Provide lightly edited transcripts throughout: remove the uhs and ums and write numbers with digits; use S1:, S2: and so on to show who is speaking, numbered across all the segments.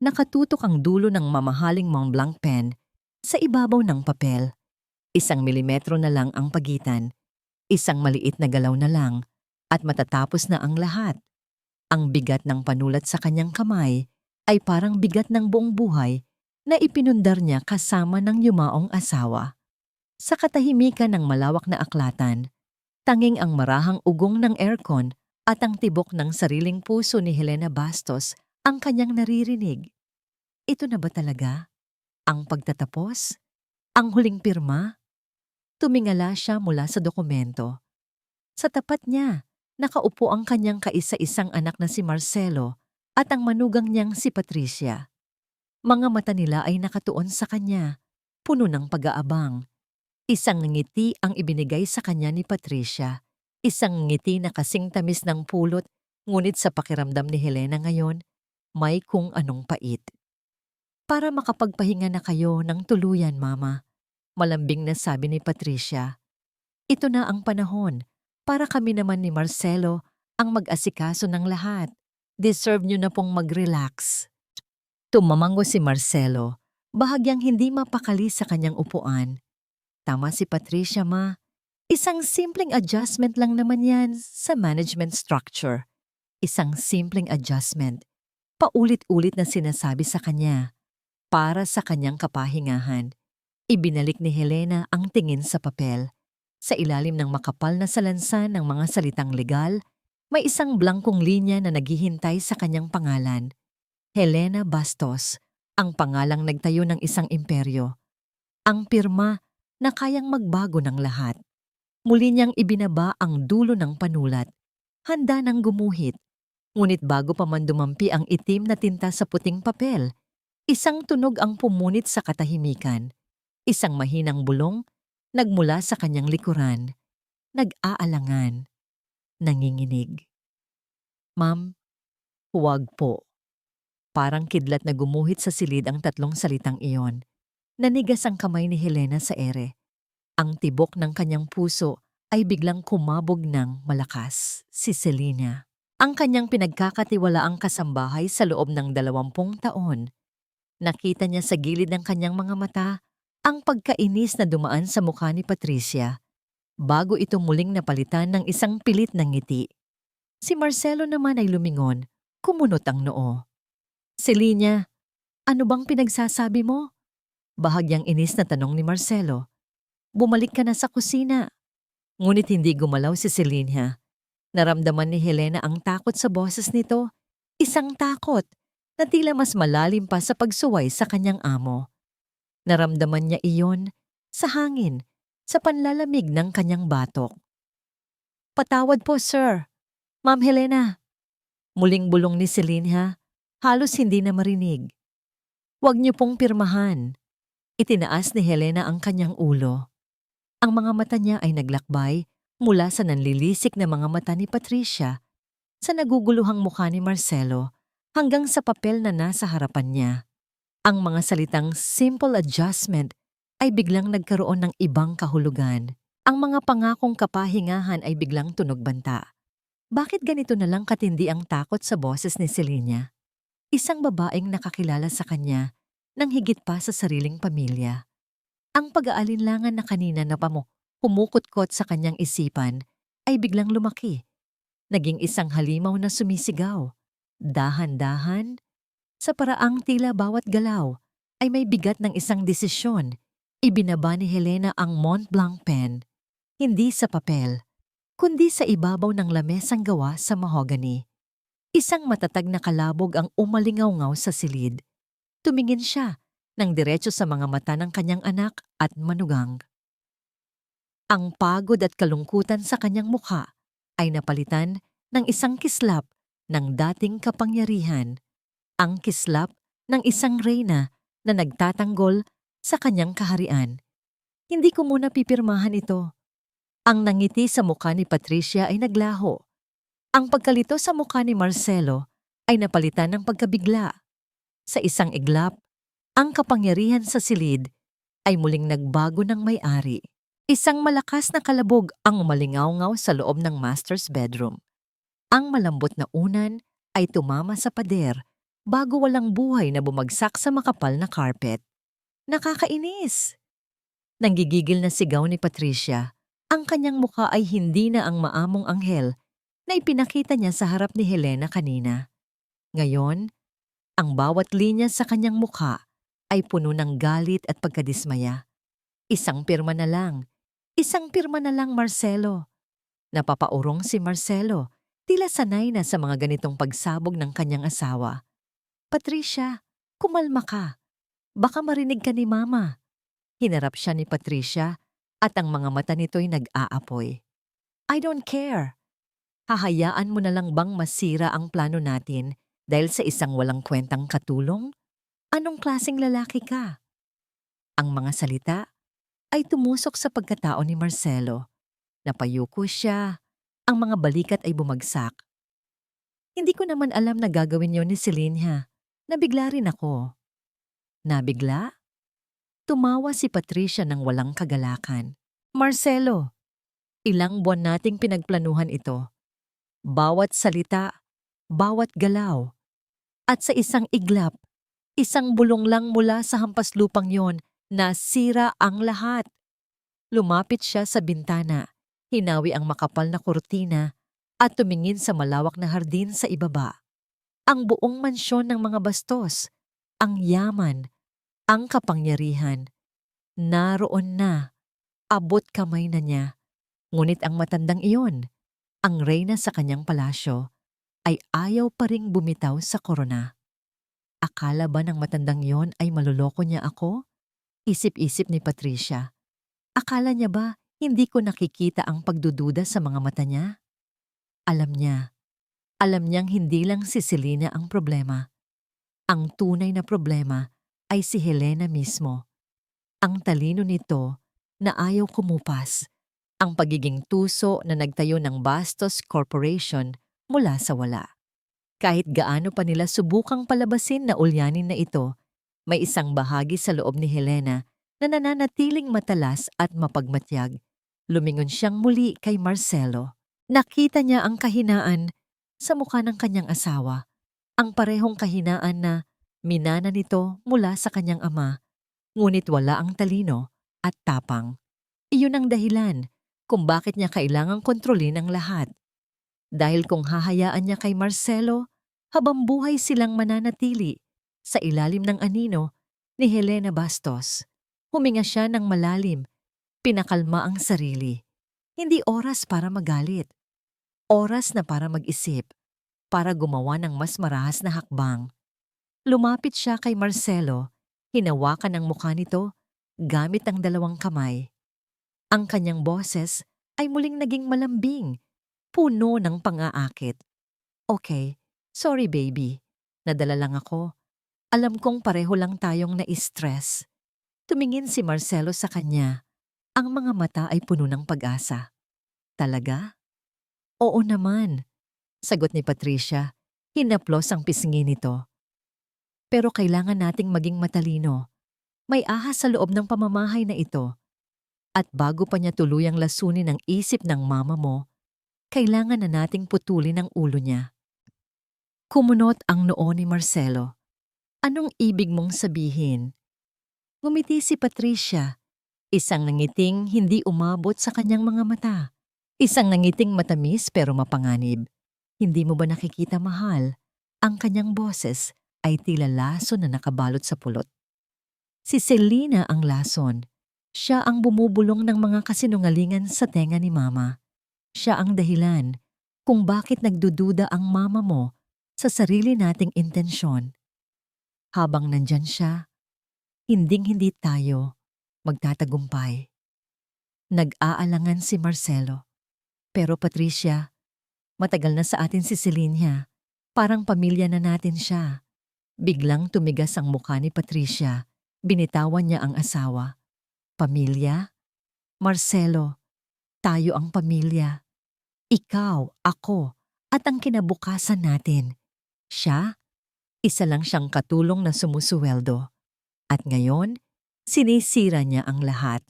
S1: Nakatutok ang dulo ng mamahaling Montblanc pen sa ibabaw ng papel. 1 milimetro na lang ang pagitan. Isang maliit na galaw na lang at matatapos na ang lahat. Ang bigat ng panulat sa kanyang kamay ay parang bigat ng buong buhay na ipinundar niya kasama ng yumaong asawa. Sa katahimikan ng malawak na aklatan, tanging ang marahang ugong ng aircon at ang tibok ng sariling puso ni Helena Bastos ang kanyang naririnig. Ito na ba talaga? Ang pagtatapos? Ang huling pirma? Tumingala siya mula sa dokumento. Sa tapat niya, nakaupo ang kanyang kaisa-isang anak na si Marcelo at ang manugang niyang si Patricia. Mga mata nila ay nakatuon sa kanya, puno ng pag-aabang. Isang ngiti ang ibinigay sa kanya ni Patricia. Isang ngiti na kasing tamis ng pulot, ngunit sa pakiramdam ni Helena ngayon, may kung anong pait. Para makapagpahinga na kayo ng tuluyan, Mama, malambing na sabi ni Patricia. Ito na ang panahon para kami naman ni Marcelo ang mag-asikaso ng lahat. Deserve nyo na pong mag-relax. Tumamango si Marcelo, bahagyang hindi mapakali sa kanyang upuan. Tama si Patricia, Ma. Isang simpleng adjustment lang naman yan sa management structure. Isang simpleng adjustment. Paulit-ulit na sinasabi sa kanya. Para sa kanyang kapahingahan. Ibinalik ni Helena ang tingin sa papel. Sa ilalim ng makapal na salansan ng mga salitang legal, may isang blangkong linya na naghihintay sa kanyang pangalan. Helena Bastos, ang pangalang nagtayo ng isang imperyo. Ang pirma na kayang magbago ng lahat. Muli niyang ibinaba ang dulo ng panulat. Handa nang gumuhit. Ngunit bago pa man dumampi ang itim na tinta sa puting papel, isang tunog ang pumunit sa katahimikan. Isang mahinang bulong, nagmula sa kanyang likuran. Nag-aalangan. Nanginginig. Ma'am, huwag po. Parang kidlat na gumuhit sa silid ang tatlong salitang iyon. Nanigas ang kamay ni Helena sa ere. Ang tibok ng kanyang puso ay biglang kumabog ng malakas. Si Selena. Ang kanyang pinagkakatiwalaang kasambahay sa loob ng 20 taon. Nakita niya sa gilid ng kanyang mga mata ang pagkainis na dumaan sa mukha ni Patricia bago ito muling napalitan ng isang pilit na ngiti. Si Marcelo naman ay lumingon, kumunot ang noo. Selena, ano bang pinagsasabi mo? Bahagyang inis na tanong ni Marcelo. Bumalik ka na sa kusina. Ngunit hindi gumalaw si Selena. Naramdaman ni Helena ang takot sa boses nito. Isang takot na tila mas malalim pa sa pagsuway sa kanyang amo. Naramdaman niya iyon sa hangin, sa panlalamig ng kanyang batok. Patawad po, sir. Ma'am Helena. Muling bulong ni Selena, halos hindi na marinig. Huwag niyo pong pirmahan. Itinaas ni Helena ang kanyang ulo. Ang mga mata niya ay naglakbay mula sa nanlilisik na mga mata ni Patricia, sa naguguluhang mukha ni Marcelo, hanggang sa papel na nasa harapan niya. Ang mga salitang simple adjustment ay biglang nagkaroon ng ibang kahulugan. Ang mga pangakong kapahingahan ay biglang tunog banta. Bakit ganito na lang katindi ang takot sa boses ni Selena? Isang babaeng nakakilala sa kanya nang higit pa sa sariling pamilya. Ang pag-aalinlangan na kanina na humukot-kot sa kanyang isipan ay biglang lumaki. Naging isang halimaw na sumisigaw. Dahan-dahan, sa paraang tila bawat galaw ay may bigat ng isang desisyon. Ibinaba ni Helena ang Montblanc pen, hindi sa papel, kundi sa ibabaw ng lamesang gawa sa mahogany. Isang matatag na kalabog ang umalingaw-ngaw sa silid. Tumingin siya ng diretso sa mga mata ng kanyang anak at manugang. Ang pagod at kalungkutan sa kanyang mukha ay napalitan ng isang kislap ng dating kapangyarihan. Ang kislap ng isang reyna na nagtatanggol sa kanyang kaharian. Hindi ko muna pipirmahan ito. Ang nangiti sa mukha ni Patricia ay naglaho. Ang pagkalito sa mukha ni Marcelo ay napalitan ng pagkabigla. Sa isang iglap, ang kapangyarihan sa silid ay muling nagbago ng may-ari. Isang malakas na kalabog ang umalingaw-ngaw sa loob ng master's bedroom. Ang malambot na unan ay tumama sa pader bago walang buhay na bumagsak sa makapal na carpet. Nakakainis! Nanggigigil na sigaw ni Patricia. Ang kanyang mukha ay hindi na ang maamong anghel na ipinakita niya sa harap ni Helena kanina. Ngayon, ang bawat linya sa kanyang mukha ay puno ng galit at pagkadismaya. Isang pirma na lang. Isang pirma na lang, Marcelo. Napapaurong si Marcelo. Tila sanay na sa mga ganitong pagsabog ng kanyang asawa. Patricia, kumalma ka. Baka marinig ka ni Mama. Hinarap siya ni Patricia at ang mga mata nito'y nag-aapoy. I don't care. Hahayaan mo na lang bang masira ang plano natin dahil sa isang walang kwentang katulong? Anong klaseng lalaki ka? Ang mga salita ay tumusok sa pagkatao ni Marcelo. Napayuko siya. Ang mga balikat ay bumagsak. Hindi ko naman alam na gagawin yon ni Celine. Nabigla rin ako. Nabigla? Tumawa si Patricia ng walang kagalakan. Marcelo, ilang buwan nating pinagplanuhan ito. Bawat salita, bawat galaw. At sa isang iglap, isang bulong lang mula sa hampas lupang yon na sira ang lahat. Lumapit siya sa bintana, hinawi ang makapal na kurtina at tumingin sa malawak na hardin sa ibaba. Ang buong mansyon ng mga bastos, ang yaman, ang kapangyarihan. Naroon na, abot kamay na niya. Ngunit ang matandang iyon, ang reyna sa kanyang palasyo, ay ayaw pa ring bumitaw sa korona. Akala ba ng matandang iyon ay maluloko niya ako? Isip-isip ni Patricia. Akala niya ba hindi ko nakikita ang pagdududa sa mga mata niya? Alam niya. Alam niyang hindi lang si Selena ang problema. Ang tunay na problema ay si Helena mismo. Ang talino nito na ayaw kumupas. Ang pagiging tuso na nagtayo ng Bastos Corporation mula sa wala. Kahit gaano pa nila subukang palabasin na ulyanin na ito, may isang bahagi sa loob ni Helena na nananatiling matalas at mapagmatyag. Lumingon siyang muli kay Marcelo. Nakita niya ang kahinaan sa mukha ng kanyang asawa, ang parehong kahinaan na minana nito mula sa kanyang ama, ngunit wala ang talino at tapang. Iyon ang dahilan kung bakit niya kailangang kontrolin ang lahat. Dahil kung hahayaan niya kay Marcelo, habang buhay silang mananatili sa ilalim ng anino ni Helena Bastos. Huminga siya ng malalim, pinakalma ang sarili. Hindi oras para magalit. Oras na para mag-isip, para gumawa ng mas marahas na hakbang. Lumapit siya kay Marcelo, hinawakan ang mukha nito gamit ang dalawang kamay. Ang kanyang boses ay muling naging malambing, puno ng pang-aakit. Okay, sorry baby, nadala lang ako. Alam kong pareho lang tayong na-stress. Tumingin si Marcelo sa kanya. Ang mga mata ay puno ng pag-asa. Talaga? Oo naman, sagot ni Patricia. Hinaplos ang pisngi nito. Pero kailangan nating maging matalino. May ahas sa loob ng pamamahay na ito. At bago pa niya tuluyang lasunin ang isip ng mama mo, kailangan na nating putulin ang ulo niya. Kumunot ang noo ni Marcelo. Anong ibig mong sabihin? Ngumiti si Patricia. Isang nangiting hindi umabot sa kanyang mga mata. Isang nangiting matamis pero mapanganib. Hindi mo ba nakikita, mahal? Ang kanyang boses ay tila lason na nakabalot sa pulot. Si Selena ang lason. Siya ang bumubulong ng mga kasinungalingan sa tenga ni Mama. Siya ang dahilan kung bakit nagdududa ang mama mo sa sarili nating intensyon. Habang nandyan siya, hinding-hindi tayo magtatagumpay. Nag-aalangan si Marcelo. Pero Patricia, matagal na sa atin si Celine. Parang pamilya na natin siya. Biglang tumigas ang mukha ni Patricia. Binitawan niya ang asawa. Pamilya? Marcelo, tayo ang pamilya. Ikaw, ako, at ang kinabukasan natin. Siya, isa lang siyang katulong na sumusuweldo. At ngayon, sinisira niya ang lahat.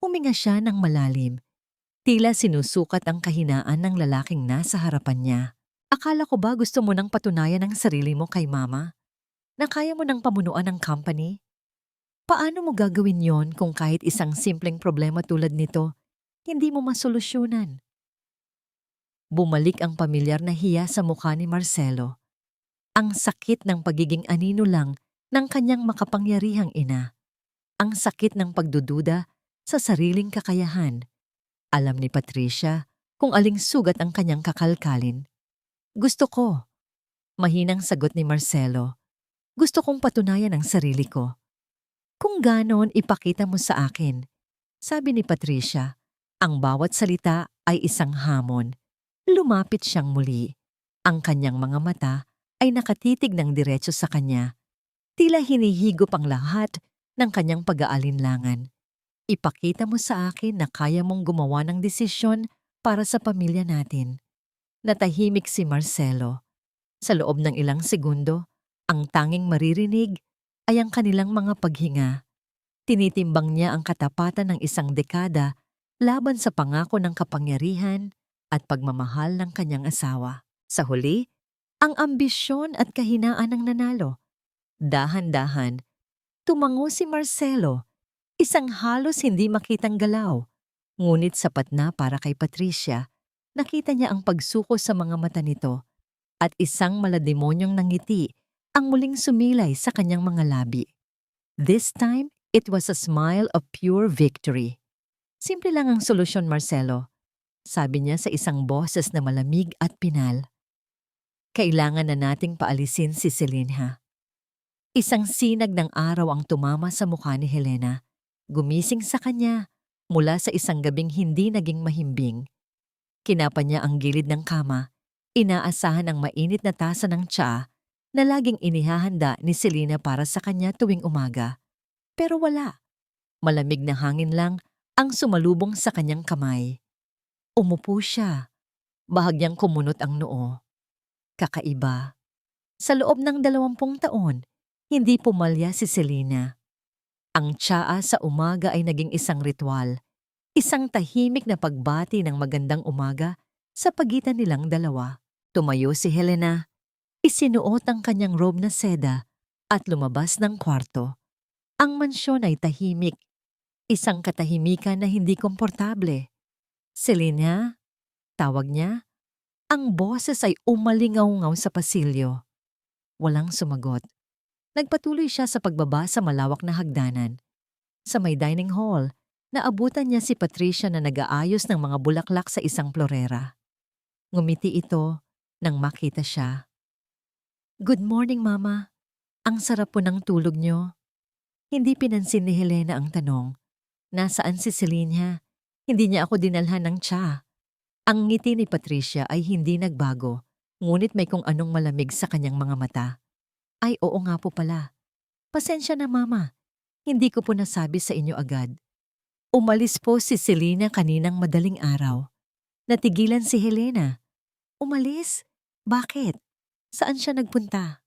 S1: Huminga siya ng malalim. Tila sinusukat ang kahinaan ng lalaking nasa harapan niya. Akala ko ba gusto mo nang patunayan ang sarili mo kay mama? Na kaya mo nang pamunuan ng company? Paano mo gagawin yon kung kahit isang simpleng problema tulad nito, hindi mo masolusyonan? Bumalik ang pamilyar na hiya sa mukha ni Marcelo. Ang sakit ng pagiging anino lang ng kanyang makapangyarihang ina. Ang sakit ng pagdududa sa sariling kakayahan. Alam ni Patricia kung aling sugat ang kanyang kakalkalin. Gusto ko. Mahinang sagot ni Marcelo. Gusto kong patunayan ang sarili ko. Kung ganon, ipakita mo sa akin. Sabi ni Patricia, ang bawat salita ay isang hamon. Lumapit siyang muli. Ang kanyang mga mata ay nakatitig ng diretso sa kanya. Tila hinihigop ang lahat ng kanyang pag-aalinlangan. Ipakita mo sa akin na kaya mong gumawa ng desisyon para sa pamilya natin. Natahimik si Marcelo. Sa loob ng ilang segundo, ang tanging maririnig ay ang kanilang mga paghinga. Tinitimbang niya ang katapatan ng isang dekada laban sa pangako ng kapangyarihan at pagmamahal ng kanyang asawa. Sa huli, ang ambisyon at kahinaan ang nanalo. Dahan-dahan, tumango si Marcelo, isang halos hindi makitang galaw. Ngunit sapat na para kay Patricia, nakita niya ang pagsuko sa mga mata nito at isang malademonyong nangiti ang muling sumilay sa kanyang mga labi. This time, it was a smile of pure victory. Simple lang ang solusyon, Marcelo, sabi niya sa isang boses na malamig at pinal. Kailangan na nating paalisin si Celinha. Isang sinag ng araw ang tumama sa mukha ni Helena. Gumising sa kanya mula sa isang gabing hindi naging mahimbing. Kinapa niya ang gilid ng kama, inaasahan ang mainit na tasa ng tsaa na laging inihahanda ni Selena para sa kanya tuwing umaga. Pero wala. Malamig na hangin lang ang sumalubong sa kanyang kamay. Umupo siya. Bahagyang kumunot ang noo. Kakaiba. Sa loob ng 20 taon, hindi pumalya si Selena. Ang tsaa sa umaga ay naging isang ritual, isang tahimik na pagbati ng magandang umaga sa pagitan nilang dalawa. Tumayo si Helena, isinuot ang kanyang robe na seda at lumabas ng kwarto. Ang mansyon ay tahimik, isang katahimikan na hindi komportable. Selena, tawag niya. Ang boses ay umalingaw-ngaw sa pasilyo. Walang sumagot. Nagpatuloy siya sa pagbaba sa malawak na hagdanan. Sa may dining hall, naabutan niya si Patricia na nag-aayos ng mga bulaklak sa isang florera. Ngumiti ito nang makita siya. Good morning, Mama. Ang sarap po ng tulog niyo. Hindi pinansin ni Helena ang tanong. Nasaan si Celinha? Hindi niya ako dinalhan ng tsa. Ang ngiti ni Patricia ay hindi nagbago, ngunit may kung anong malamig sa kanyang mga mata. Ay, oo nga po pala. Pasensya na, Mama. Hindi ko po nasabi sa inyo agad. Umalis po si Selena kaninang madaling araw. Natigilan si Helena. Umalis? Bakit? Saan siya nagpunta?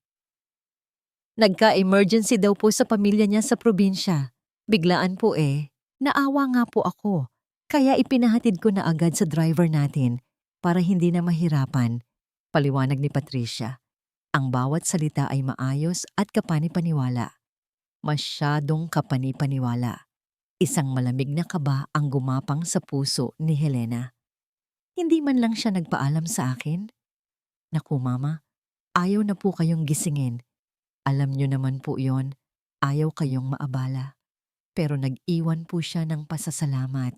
S1: Nagka-emergency daw po sa pamilya niya sa probinsya. Biglaan po eh. Naawa nga po ako. Kaya ipinahatid ko na agad sa driver natin para hindi na mahirapan. Paliwanag ni Patricia. Ang bawat salita ay maayos at kapani-paniwala. Masyadong kapani-paniwala. Isang malamig na kaba ang gumapang sa puso ni Helena. Hindi man lang siya nagpaalam sa akin. Naku, Mama, ayaw na po kayong gisingin. Alam niyo naman po yon, ayaw kayong maabala. Pero nag-iwan po siya ng pasasalamat.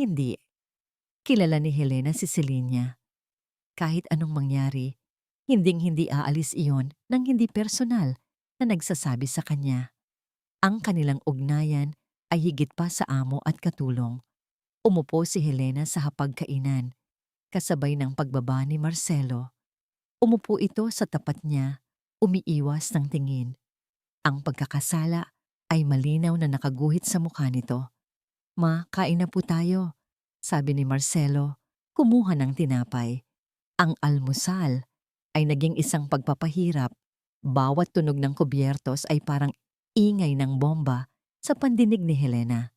S1: Hindi. Kilala ni Helena si Celinha. Kahit anong mangyari, hinding-hindi aalis iyon ng hindi personal na nagsasabi sa kanya. Ang kanilang ugnayan ay higit pa sa amo at katulong. Umupo si Helena sa hapagkainan, kasabay ng pagbaba ni Marcelo. Umupo ito sa tapat niya, umiiwas ng tingin. Ang pagkakasala ay malinaw na nakaguhit sa mukha nito. Ma, kain na po tayo, sabi ni Marcelo, kumuha ng tinapay. Ang almusal ay naging isang pagpapahirap. Bawat tunog ng kubyertos ay parang ingay ng bomba sa pandinig ni Helena.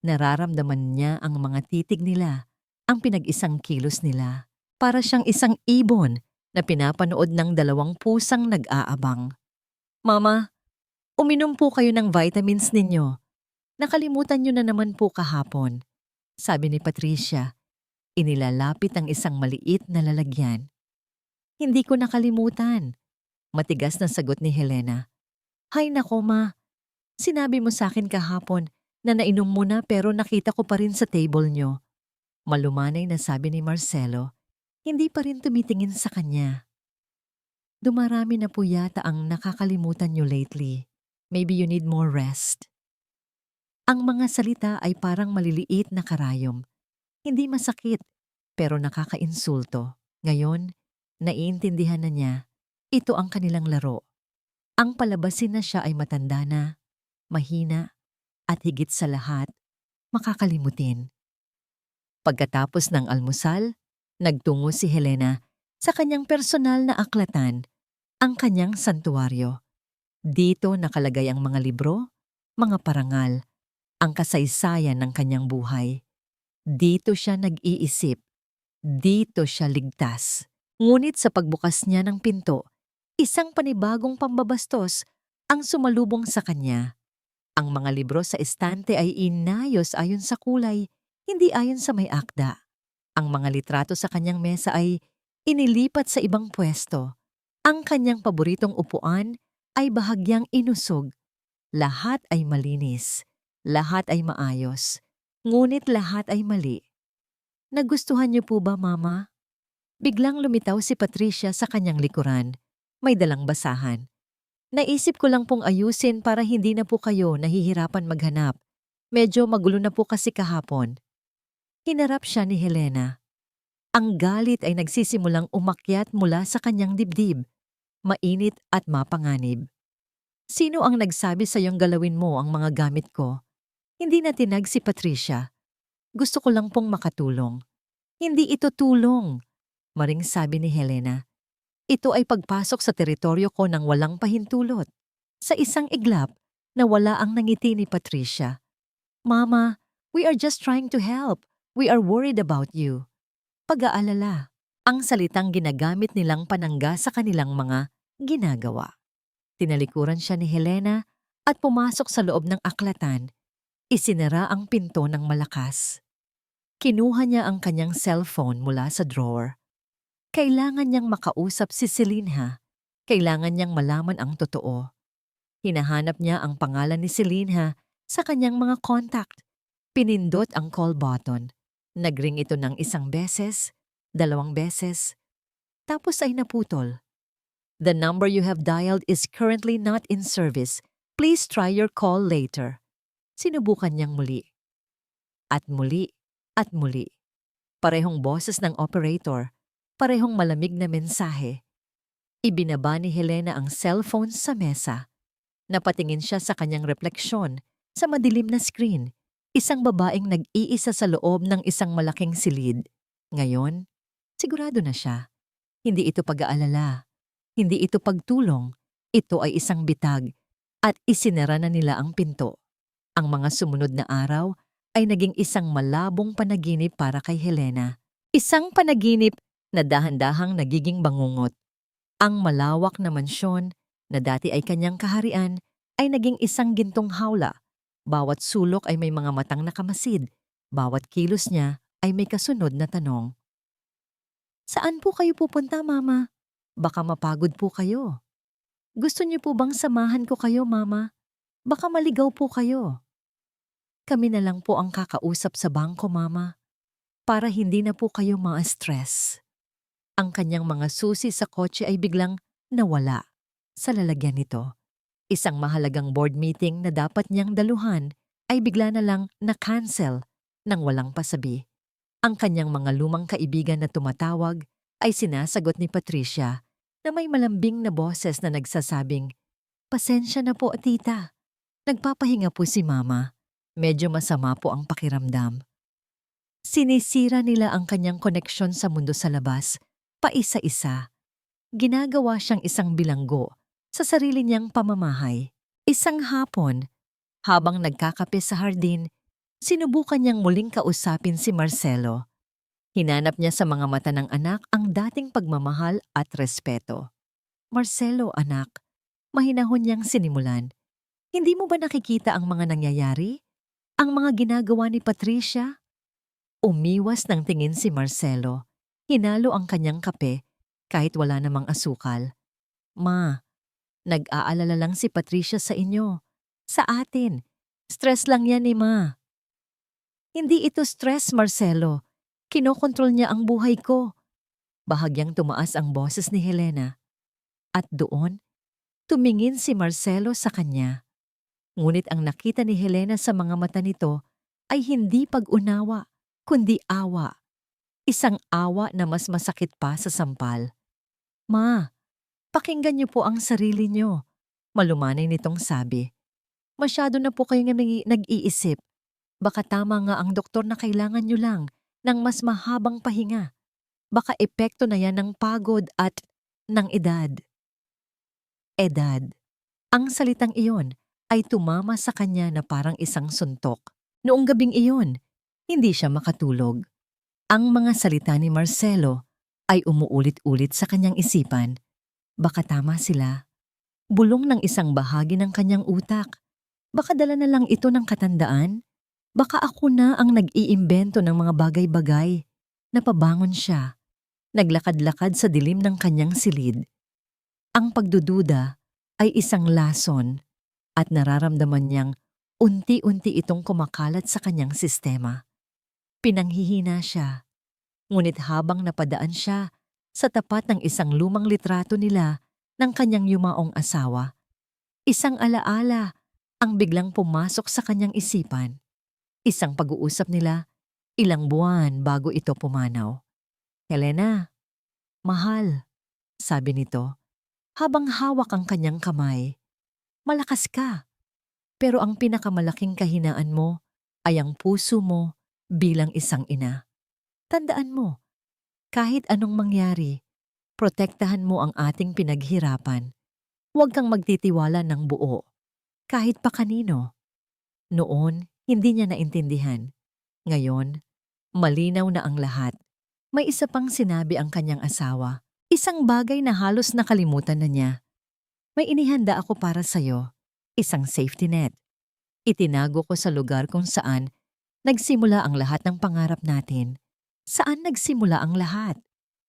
S1: Nararamdaman niya ang mga titig nila, ang pinag-isang kilos nila. Para siyang isang ibon na pinapanood ng dalawang pusang nag-aabang. Mama, uminom po kayo ng vitamins ninyo. Nakalimutan niyo na naman po kahapon, sabi ni Patricia. Inilalapit ang isang maliit na lalagyan. Hindi ko nakalimutan, matigas na sagot ni Helena. Hay nako ma, sinabi mo sa akin kahapon na nainom mo na pero nakita ko pa rin sa table nyo. Malumanay na sabi ni Marcelo, hindi pa rin tumitingin sa kanya. Dumarami na po yata ang nakakalimutan nyo lately. Maybe you need more rest. Ang mga salita ay parang maliliit na karayom. Hindi masakit, pero nakakainsulto. Ngayon, naiintindihan na niya, ito ang kanilang laro. Ang palabasin na siya ay matanda na, mahina, at higit sa lahat, makakalimutin. Pagkatapos ng almusal, nagtungo si Helena sa kanyang personal na aklatan, ang kanyang santuaryo. Dito nakalagay ang mga libro, mga parangal, ang kasaysayan ng kanyang buhay. Dito siya nag-iisip. Dito siya ligtas. Ngunit sa pagbukas niya ng pinto, isang panibagong pambabastos ang sumalubong sa kanya. Ang mga libro sa estante ay inayos ayon sa kulay, hindi ayon sa may akda. Ang mga litrato sa kanyang mesa ay inilipat sa ibang pwesto. Ang kanyang paboritong upuan ay bahagyang inusog. Lahat ay malinis. Lahat ay maayos. Ngunit lahat ay mali. Nagustuhan niyo po ba, Mama? Biglang lumitaw si Patricia sa kanyang likuran. May dalang basahan. Naisip ko lang pong ayusin para hindi na po kayo nahihirapan maghanap. Medyo magulo na po kasi kahapon. Hinarap siya ni Helena. Ang galit ay nagsisimulang umakyat mula sa kanyang dibdib. Mainit at mapanganib. Sino ang nagsabi sa iyong galawin mo ang mga gamit ko? Hindi na tinag si Patricia. Gusto ko lang pong makatulong. Hindi ito tulong, maring sabi ni Helena. Ito ay pagpasok sa teritoryo ko ng walang pahintulot. Sa isang iglap, nawala ang nangiti ni Patricia. Mama, we are just trying to help. We are worried about you. Pag-aalala, ang salitang ginagamit nilang panangga sa kanilang mga ginagawa. Tinalikuran siya ni Helena at pumasok sa loob ng aklatan. Isinara ang pinto ng malakas. Kinuha niya ang kanyang cellphone mula sa drawer. Kailangan niyang makausap si Celinha. Kailangan niyang malaman ang totoo. Hinahanap niya ang pangalan ni Celinha sa kanyang mga contact. Pinindot ang call button. Nagring ito ng 1 beses, 2 beses, tapos ay naputol. The number you have dialed is currently not in service. Please try your call later. Sinubukan niyang muli. At muli, at muli. Parehong boses ng operator, parehong malamig na mensahe. Ibinaba ni Helena ang cellphone sa mesa. Napatingin siya sa kanyang refleksyon sa madilim na screen. Isang babaeng nag-iisa sa loob ng isang malaking silid. Ngayon, sigurado na siya. Hindi ito pag-aalala. Hindi ito pagtulong. Ito ay isang bitag. At isinara na nila ang pinto. Ang mga sumunod na araw ay naging isang malabong panaginip para kay Helena. Isang panaginip na dahan-dahang nagiging bangungot. Ang malawak na mansyon na dati ay kanyang kaharian ay naging isang gintong hawla. Bawat sulok ay may mga matang nakamasid. Bawat kilos niya ay may kasunod na tanong. Saan po kayo pupunta, Mama? Baka mapagod po kayo. Gusto niyo po bang samahan ko kayo, Mama? Baka maligaw po kayo. Kami na lang po ang kakausap sa bangko, Mama, para hindi na po kayo ma-stress. Ang kanyang mga susi sa kotse ay biglang nawala sa lalagyan nito. Isang mahalagang board meeting na dapat niyang daluhan ay bigla na lang na-cancel nang walang pasabi. Ang kanyang mga lumang kaibigan na tumatawag ay sinasagot ni Patricia na may malambing na boses na nagsasabing, "Pasensya na po, tita. Nagpapahinga po si Mama. Medyo masama po ang pakiramdam." Sinisira nila ang kanyang koneksyon sa mundo sa labas, paisa-isa. Ginagawa siyang isang bilanggo sa sarili niyang pamamahay. Isang hapon, habang nagkakape sa hardin, sinubukan niyang muling kausapin si Marcelo. Hinanap niya sa mga mata ng anak ang dating pagmamahal at respeto. Marcelo, anak, mahinahon niyang sinimulan. Hindi mo ba nakikita ang mga nangyayari? Ang mga ginagawa ni Patricia? Umiwas ng tingin si Marcelo. Hinalo ang kanyang kape kahit wala namang asukal. Ma, nag-aalala lang si Patricia sa inyo. Sa atin. Stress lang yan ni Ma. Hindi ito stress, Marcelo. Kinokontrol niya ang buhay ko. Bahagyang tumaas ang boses ni Helena. At doon, tumingin si Marcelo sa kanya. Ngunit ang nakita ni Helena sa mga mata nito ay hindi pag-unawa, kundi awa. Isang awa na mas masakit pa sa sampal. Ma, pakinggan niyo po ang sarili niyo. Malumanay nitong sabi. Masyado na po kayong nag-iisip. Baka tama nga ang doktor na kailangan niyo lang ng mas mahabang pahinga. Baka epekto na yan ng pagod at ng edad. Edad. Ang salitang iyon ay tumama sa kanya na parang isang suntok. Noong gabing iyon, hindi siya makatulog. Ang mga salita ni Marcelo ay umuulit-ulit sa kanyang isipan. Baka tama sila. Bulong ng isang bahagi ng kanyang utak. Baka dala na lang ito ng katandaan. Baka ako na ang nag-iimbento ng mga bagay-bagay. Napabangon siya. Naglakad-lakad sa dilim ng kanyang silid. Ang pagdududa ay isang lason at nararamdaman niyang unti-unti itong kumakalat sa kanyang sistema. Pinanghihina siya. Ngunit habang napadaan siya sa tapat ng isang lumang litrato nila ng kanyang yumaong asawa, isang alaala ang biglang pumasok sa kanyang isipan. Isang pag-uusap nila, ilang buwan bago ito pumanaw. Helena, mahal, sabi nito, habang hawak ang kanyang kamay. Malakas ka, pero ang pinakamalaking kahinaan mo ay ang puso mo bilang isang ina. Tandaan mo, kahit anong mangyari, protektahan mo ang ating pinaghirapan. Huwag kang magtitiwala ng buo, kahit pa kanino. Noon, hindi niya naintindihan. Ngayon, malinaw na ang lahat. May isa pang sinabi ang kanyang asawa. Isang bagay na halos nakalimutan na niya. May inihanda ako para sa'yo. Isang safety net. Itinago ko sa lugar kung saan nagsimula ang lahat ng pangarap natin. Saan nagsimula ang lahat?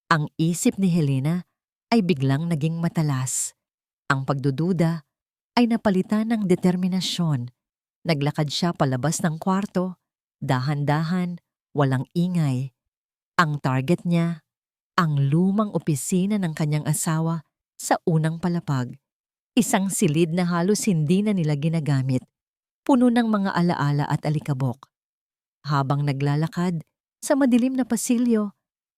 S1: Ang isip ni Helena ay biglang naging matalas. Ang pagdududa ay napalitan ng determinasyon. Naglakad siya palabas ng kwarto, dahan-dahan, walang ingay. Ang target niya, ang lumang opisina ng kanyang asawa sa unang palapag. Isang silid na halos hindi na nila ginagamit, puno ng mga alaala at alikabok. Habang naglalakad sa madilim na pasilyo,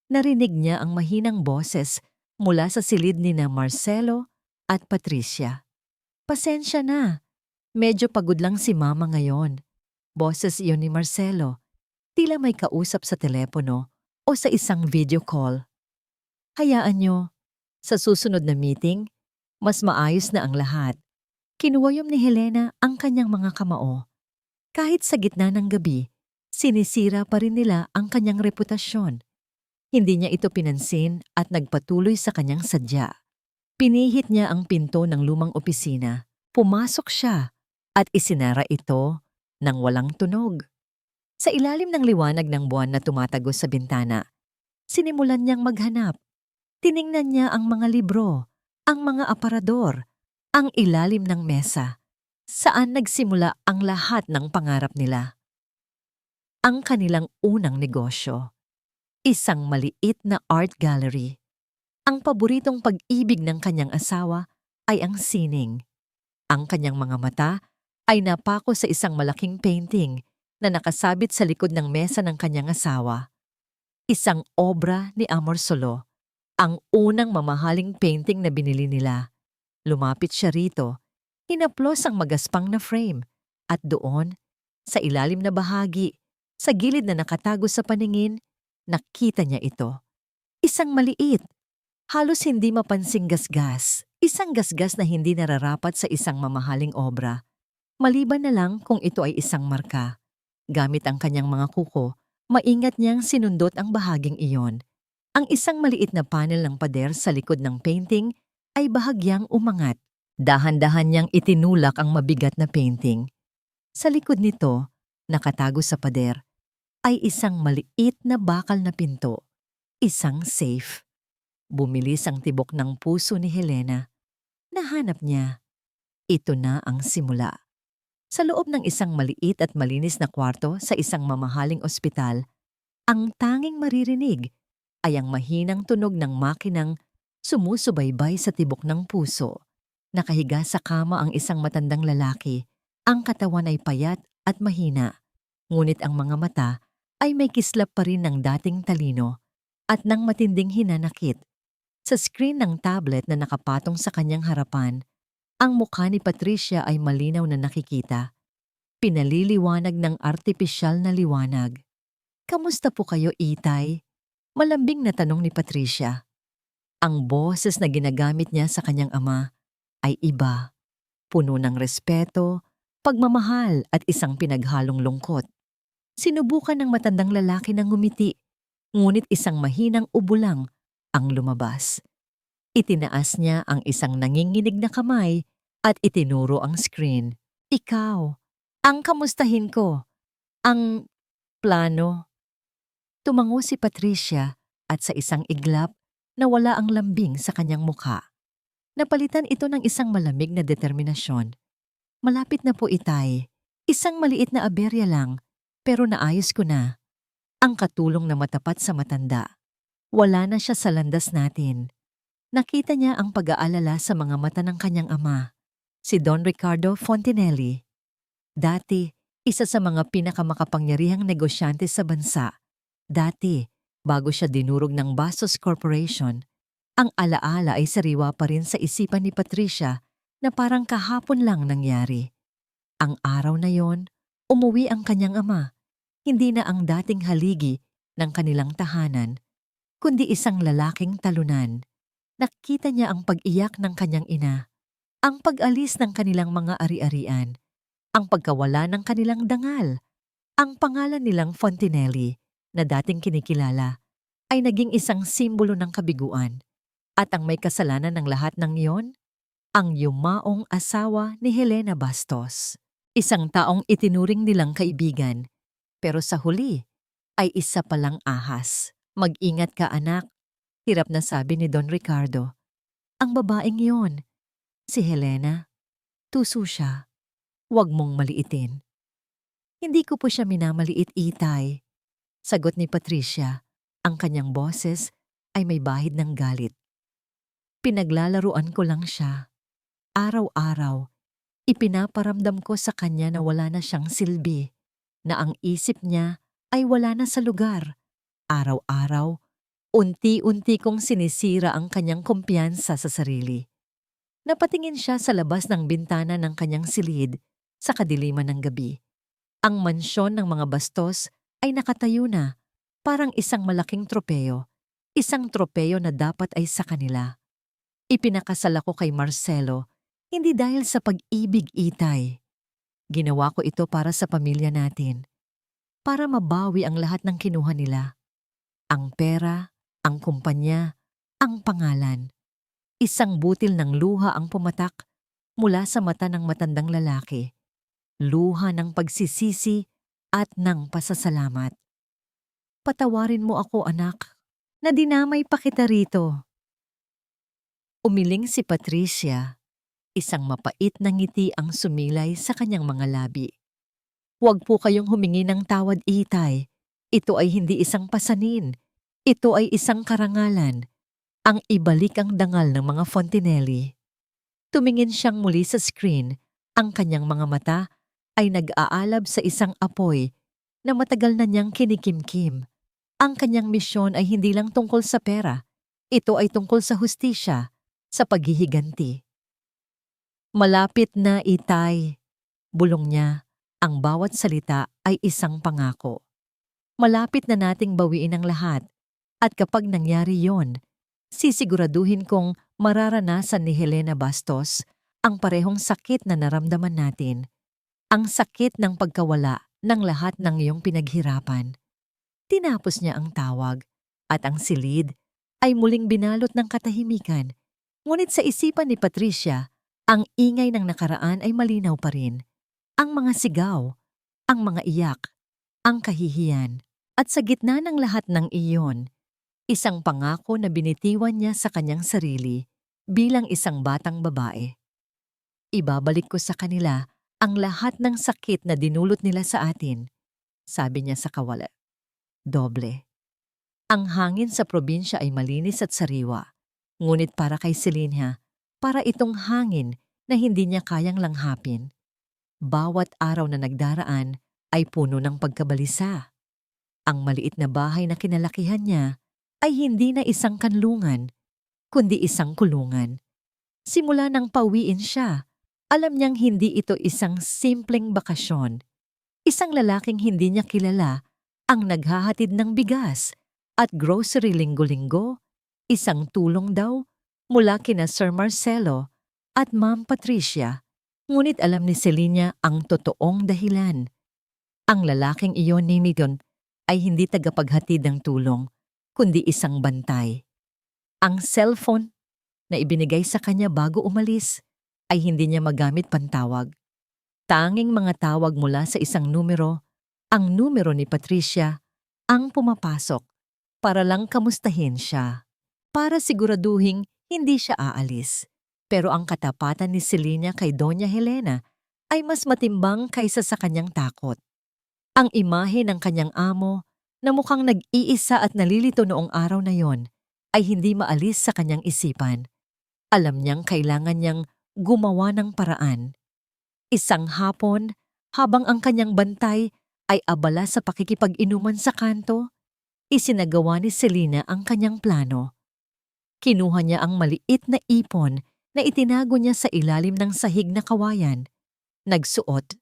S1: narinig niya ang mahinang boses mula sa silid ni na Marcelo at Patricia. Pasensya na. Medyo pagod lang si Mama ngayon. Boses iyon ni Marcelo. Tila may kausap sa telepono o sa isang video call. Hayaan niyo, sa susunod na meeting, mas maayos na ang lahat. Kinuwayom ni Helena ang kanyang mga kamao. Kahit sa gitna ng gabi, sinisira pa rin nila ang kanyang reputasyon. Hindi niya ito pinansin at nagpatuloy sa kanyang sadya. Pinihit niya ang pinto ng lumang opisina. Pumasok siya at isinara ito ng walang tunog. Sa ilalim ng liwanag ng buwan na tumatagos sa bintana, sinimulan niyang maghanap. Tiningnan niya ang mga libro, ang mga aparador, ang ilalim ng mesa, saan nagsimula ang lahat ng pangarap nila. Ang kanilang unang negosyo, isang maliit na art gallery. Ang paboritong pag-ibig ng kanyang asawa ay ang sining. Ang kanyang mga mata ay napako sa isang malaking painting na nakasabit sa likod ng mesa ng kanyang asawa. Isang obra ni Amor Solo, ang unang mamahaling painting na binili nila. Lumapit siya rito, hinaplos ang magaspang na frame, at doon, sa ilalim na bahagi, sa gilid na nakatago sa paningin, nakita niya ito. Isang maliit, halos hindi mapansing gasgas, isang gasgas na hindi nararapat sa isang mamahaling obra. Maliban na lang kung ito ay isang marka. Gamit ang kanyang mga kuko, Maingat niyang sinundot ang bahaging iyon. Ang isang maliit na panel ng pader sa likod ng painting ay bahagyang umangat. Dahan-dahan niyang itinulak ang mabigat na painting. Sa likod nito, nakatago sa pader, ay isang maliit na bakal na pinto, isang safe. Bumilis ang tibok ng puso ni Helena. Nahanap niya. Ito na ang simula. Sa loob ng isang maliit at malinis na kwarto sa isang mamahaling ospital, ang tanging maririnig ay ang mahinang tunog ng makinang sumusubaybay sa tibok ng puso. Nakahiga sa kama ang isang matandang lalaki. Ang katawan ay payat at mahina, ngunit ang mga mata ay may kislap pa rin ng dating talino at ng matinding hinanakit. Sa screen ng tablet na nakapatong sa kanyang harapan, ang mukha ni Patricia ay malinaw na nakikita. Pinaliliwanag ng artipisyal na liwanag. "Kamusta po kayo, Itay?" Malambing na tanong ni Patricia. Ang boses na ginagamit niya sa kanyang ama ay iba, puno ng respeto, pagmamahal at isang pinaghalong lungkot. Sinubukan ng matandang lalaki na ngumiti, ngunit isang mahinang ubo lang ang lumabas. Itinaas niya ang isang nanginginig na kamay at itinuro ang screen. "Ikaw, ang kamustahin ko, ang plano." Tumango si Patricia at sa isang iglap nawala ang lambing sa kanyang mukha. Napalitan ito ng isang malamig na determinasyon. "Malapit na po, Itay. Isang maliit na aberya lang, pero naayos ko na." Ang katulong na matapat sa matanda. Wala na siya sa landas natin. Nakita niya ang pag-aalala sa mga mata ng kanyang ama, si Don Ricardo Fontinelli. Dati, isa sa mga pinakamakapangyarihang negosyante sa bansa. Dati, bago siya dinurog ng Bastos Corporation, ang alaala ay sariwa pa rin sa isipan ni Patricia na parang kahapon lang nangyari. Ang araw na yon, umuwi ang kanyang ama. Hindi na ang dating haligi ng kanilang tahanan, kundi isang lalaking talunan. Nakita niya ang pag-iyak ng kanyang ina, ang pag-alis ng kanilang mga ari-arian, ang pagkawala ng kanilang dangal. Ang pangalan nilang Fontinelli, na dating kinikilala, ay naging isang simbolo ng kabiguan. At ang may kasalanan ng lahat ng iyon? Ang yumaong asawa ni Helena Bastos. Isang taong itinuring nilang kaibigan, pero sa huli ay isa palang ahas. "Mag-ingat ka, anak," hirap na sabi ni Don Ricardo. "Ang babaeng iyon, si Helena, tuso siya. Huwag mong maliitin." "Hindi ko po siya minamaliit, Itay," sagot ni Patricia. Ang kanyang boses ay may bahid ng galit. "Pinaglalaruan ko lang siya. Araw-araw, ipinaparamdam ko sa kanya na wala na siyang silbi, na ang isip niya ay wala na sa lugar. Araw-araw, unti-unti kong sinisira ang kanyang kumpiyansa sa sarili." Napatingin siya sa labas ng bintana ng kanyang silid sa kadiliman ng gabi. Ang mansyon ng mga Bastos ay nakatayo na, parang isang malaking tropeyo. Isang tropeyo na dapat ay sa kanila. "Ipinakasal ako kay Marcelo, hindi dahil sa pag-ibig, Itay. Ginawa ko ito para sa pamilya natin. Para mabawi ang lahat ng kinuha nila. Ang pera, ang kumpanya, ang pangalan." Isang butil ng luha ang pumatak mula sa mata ng matandang lalaki. Luha ng pagsisisi at ng pasasalamat. "Patawarin mo ako, anak, na dinamay pa kita rito." Umiling si Patricia. Isang mapait na ngiti ang sumilay sa kanyang mga labi. "Huwag po kayong humingi ng tawad, Itay. Ito ay hindi isang pasanin. Ito ay isang karangalan. Ang ibalik ang dangal ng mga Fontinelli." Tumingin siyang muli sa screen. Ang kanyang mga mata ay nag-aalab sa isang apoy na matagal na niyang kinikimkim. Ang kanyang misyon ay hindi lang tungkol sa pera. Ito ay tungkol sa hustisya, sa paghihiganti. "Malapit na, Itay," bulong niya. Ang bawat salita ay isang pangako. Malapit na nating bawiin ang lahat. At kapag nangyari yon, sisiguraduhin kong mararanasan ni Helena Bastos ang parehong sakit na naramdaman natin. Ang sakit ng pagkawala ng lahat ng iyong pinaghirapan. Tinapos niya ang tawag at ang silid ay muling binalot ng katahimikan. Ngunit sa isipan ni Patricia, ang ingay ng nakaraan ay malinaw pa rin. Ang mga sigaw, ang mga iyak, ang kahihiyan. At sa gitna ng lahat ng iyon, isang pangako na binitiwan niya sa kanyang sarili bilang isang batang babae. Ibabalik ko sa kanila ang lahat ng sakit na dinulot nila sa atin, sabi niya sa kawala. Doble. Ang hangin sa probinsya ay malinis at sariwa, ngunit para kay Selenia, para itong hangin na hindi niya kayang langhapin. Bawat araw na nagdaraan ay puno ng pagkabalisa. Ang maliit na bahay na kinalakihan niya ay hindi na isang kanlungan, kundi isang kulungan. Simula nang pauwiin siya, alam niyang hindi ito isang simpleng bakasyon. Isang lalaking hindi niya kilala ang naghahatid ng bigas at grocery linggo-linggo, isang tulong daw mula kina Sir Marcelo at Ma'am Patricia. Ngunit alam ni Selenia ang totoong dahilan. Ang lalaking iyon ni Migon ay hindi tagapaghatid ng tulong, kundi isang bantay. Ang cellphone na ibinigay sa kanya bago umalis ay hindi niya magamit pantawag. Tanging mga tawag mula sa isang numero, ang numero ni Patricia, ang pumapasok para lang kamustahin siya. Para siguraduhing hindi siya aalis. Pero ang katapatan ni Selenia kay Doña Helena ay mas matimbang kaysa sa kanyang takot. Ang imahe ng kanyang amo na mukhang nag-iisa at nalilito noong araw na yon ay hindi maalis sa kanyang isipan. Alam niyang kailangan niyang gumawa ng paraan. Isang hapon, habang ang kanyang bantay ay abala sa pakikipag-inuman sa kanto, isinagawa ni Selena ang kanyang plano. Kinuha niya ang maliit na ipon na itinago niya sa ilalim ng sahig na kawayan. Nagsuot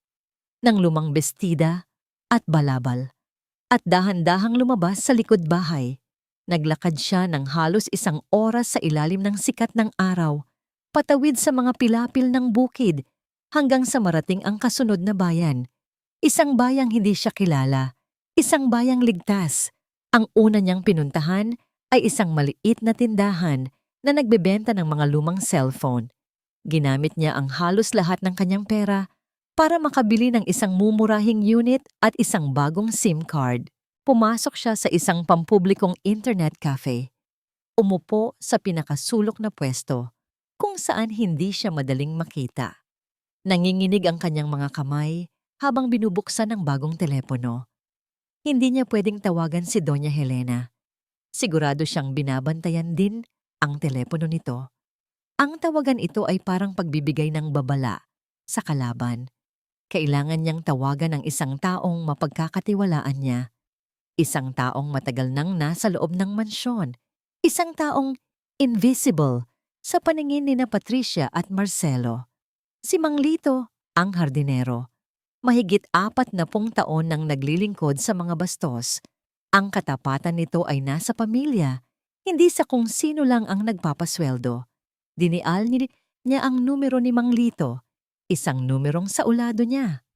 S1: ng lumang bestida at balabal at dahan-dahang lumabas sa likod bahay. Naglakad siya ng halos 1 oras sa ilalim ng sikat ng araw, patawid sa mga pilapil ng bukid hanggang sa marating ang kasunod na bayan. Isang bayang hindi siya kilala, isang bayang ligtas. Ang una niyang pinuntahan ay isang maliit na tindahan na nagbebenta ng mga lumang cellphone. Ginamit niya ang halos lahat ng kanyang pera para makabili ng isang mumurahing unit at isang bagong SIM card. Pumasok siya sa isang pampublikong internet cafe. Umupo sa pinakasulok na pwesto kung saan hindi siya madaling makita. Nanginginig ang kanyang mga kamay habang binubuksan ang bagong telepono. Hindi niya pwedeng tawagan si Doña Helena. Sigurado siyang binabantayan din ang telepono nito. Ang tawagan ito ay parang pagbibigay ng babala sa kalaban. Kailangan niyang tawagan ang isang taong mapagkakatiwalaan niya. Isang taong matagal nang nasa loob ng mansyon. Isang taong invisible sa paningin ni na Patricia at Marcelo. Si Mang Lito, ang hardinero. Mahigit 40 taon nang naglilingkod sa mga bastos. Ang katapatan nito ay nasa pamilya, hindi sa kung sino lang ang nagpapasweldo. Dinial niya ang numero ni Mang Lito, isang numerong sa ulado niya.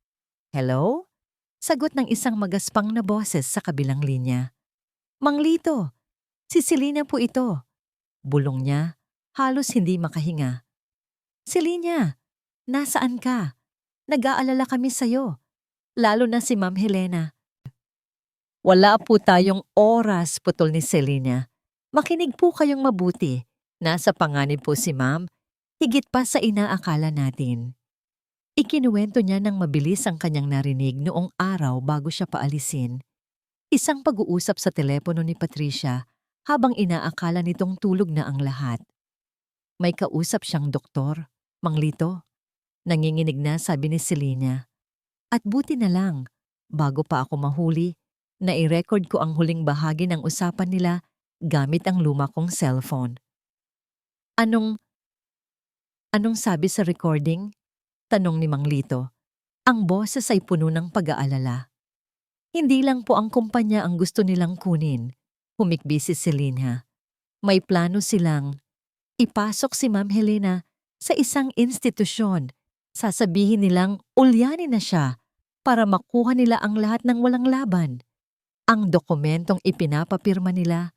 S1: Hello? Sagot ng isang magaspang na boses sa kabilang linya. Mang Lito, si Selena po ito. Bulong niya, halos hindi makahinga. Selena, nasaan ka? Nag-aalala kami sa'yo, lalo na si Ma'am Helena. Wala po tayong oras, putol ni Selena. Makinig po kayong mabuti. Nasa panganib po si Ma'am, higit pa sa inaakala natin. Ikinuwento niya ng mabilis ang kanyang narinig noong araw bago siya paalisin. Isang pag-uusap sa telepono ni Patricia habang inaakala nitong tulog na ang lahat. May kausap siyang doktor, Mang Lito. Nanginginig na, sabi ni Selena. At buti na lang, bago pa ako mahuli, na-i-record ko ang huling bahagi ng usapan nila gamit ang luma kong cellphone. Anong sabi sa recording? Tanong ni Mang Lito. Ang boses ay puno ng pag-aalala. Hindi lang po ang kumpanya ang gusto nilang kunin. Humikbi si Selena. May plano silang ipasok si Ma'am Helena sa isang institusyon. Sasabihin nilang ulyanin na siya para makuha nila ang lahat ng walang laban. Ang dokumentong ipinapapirma nila,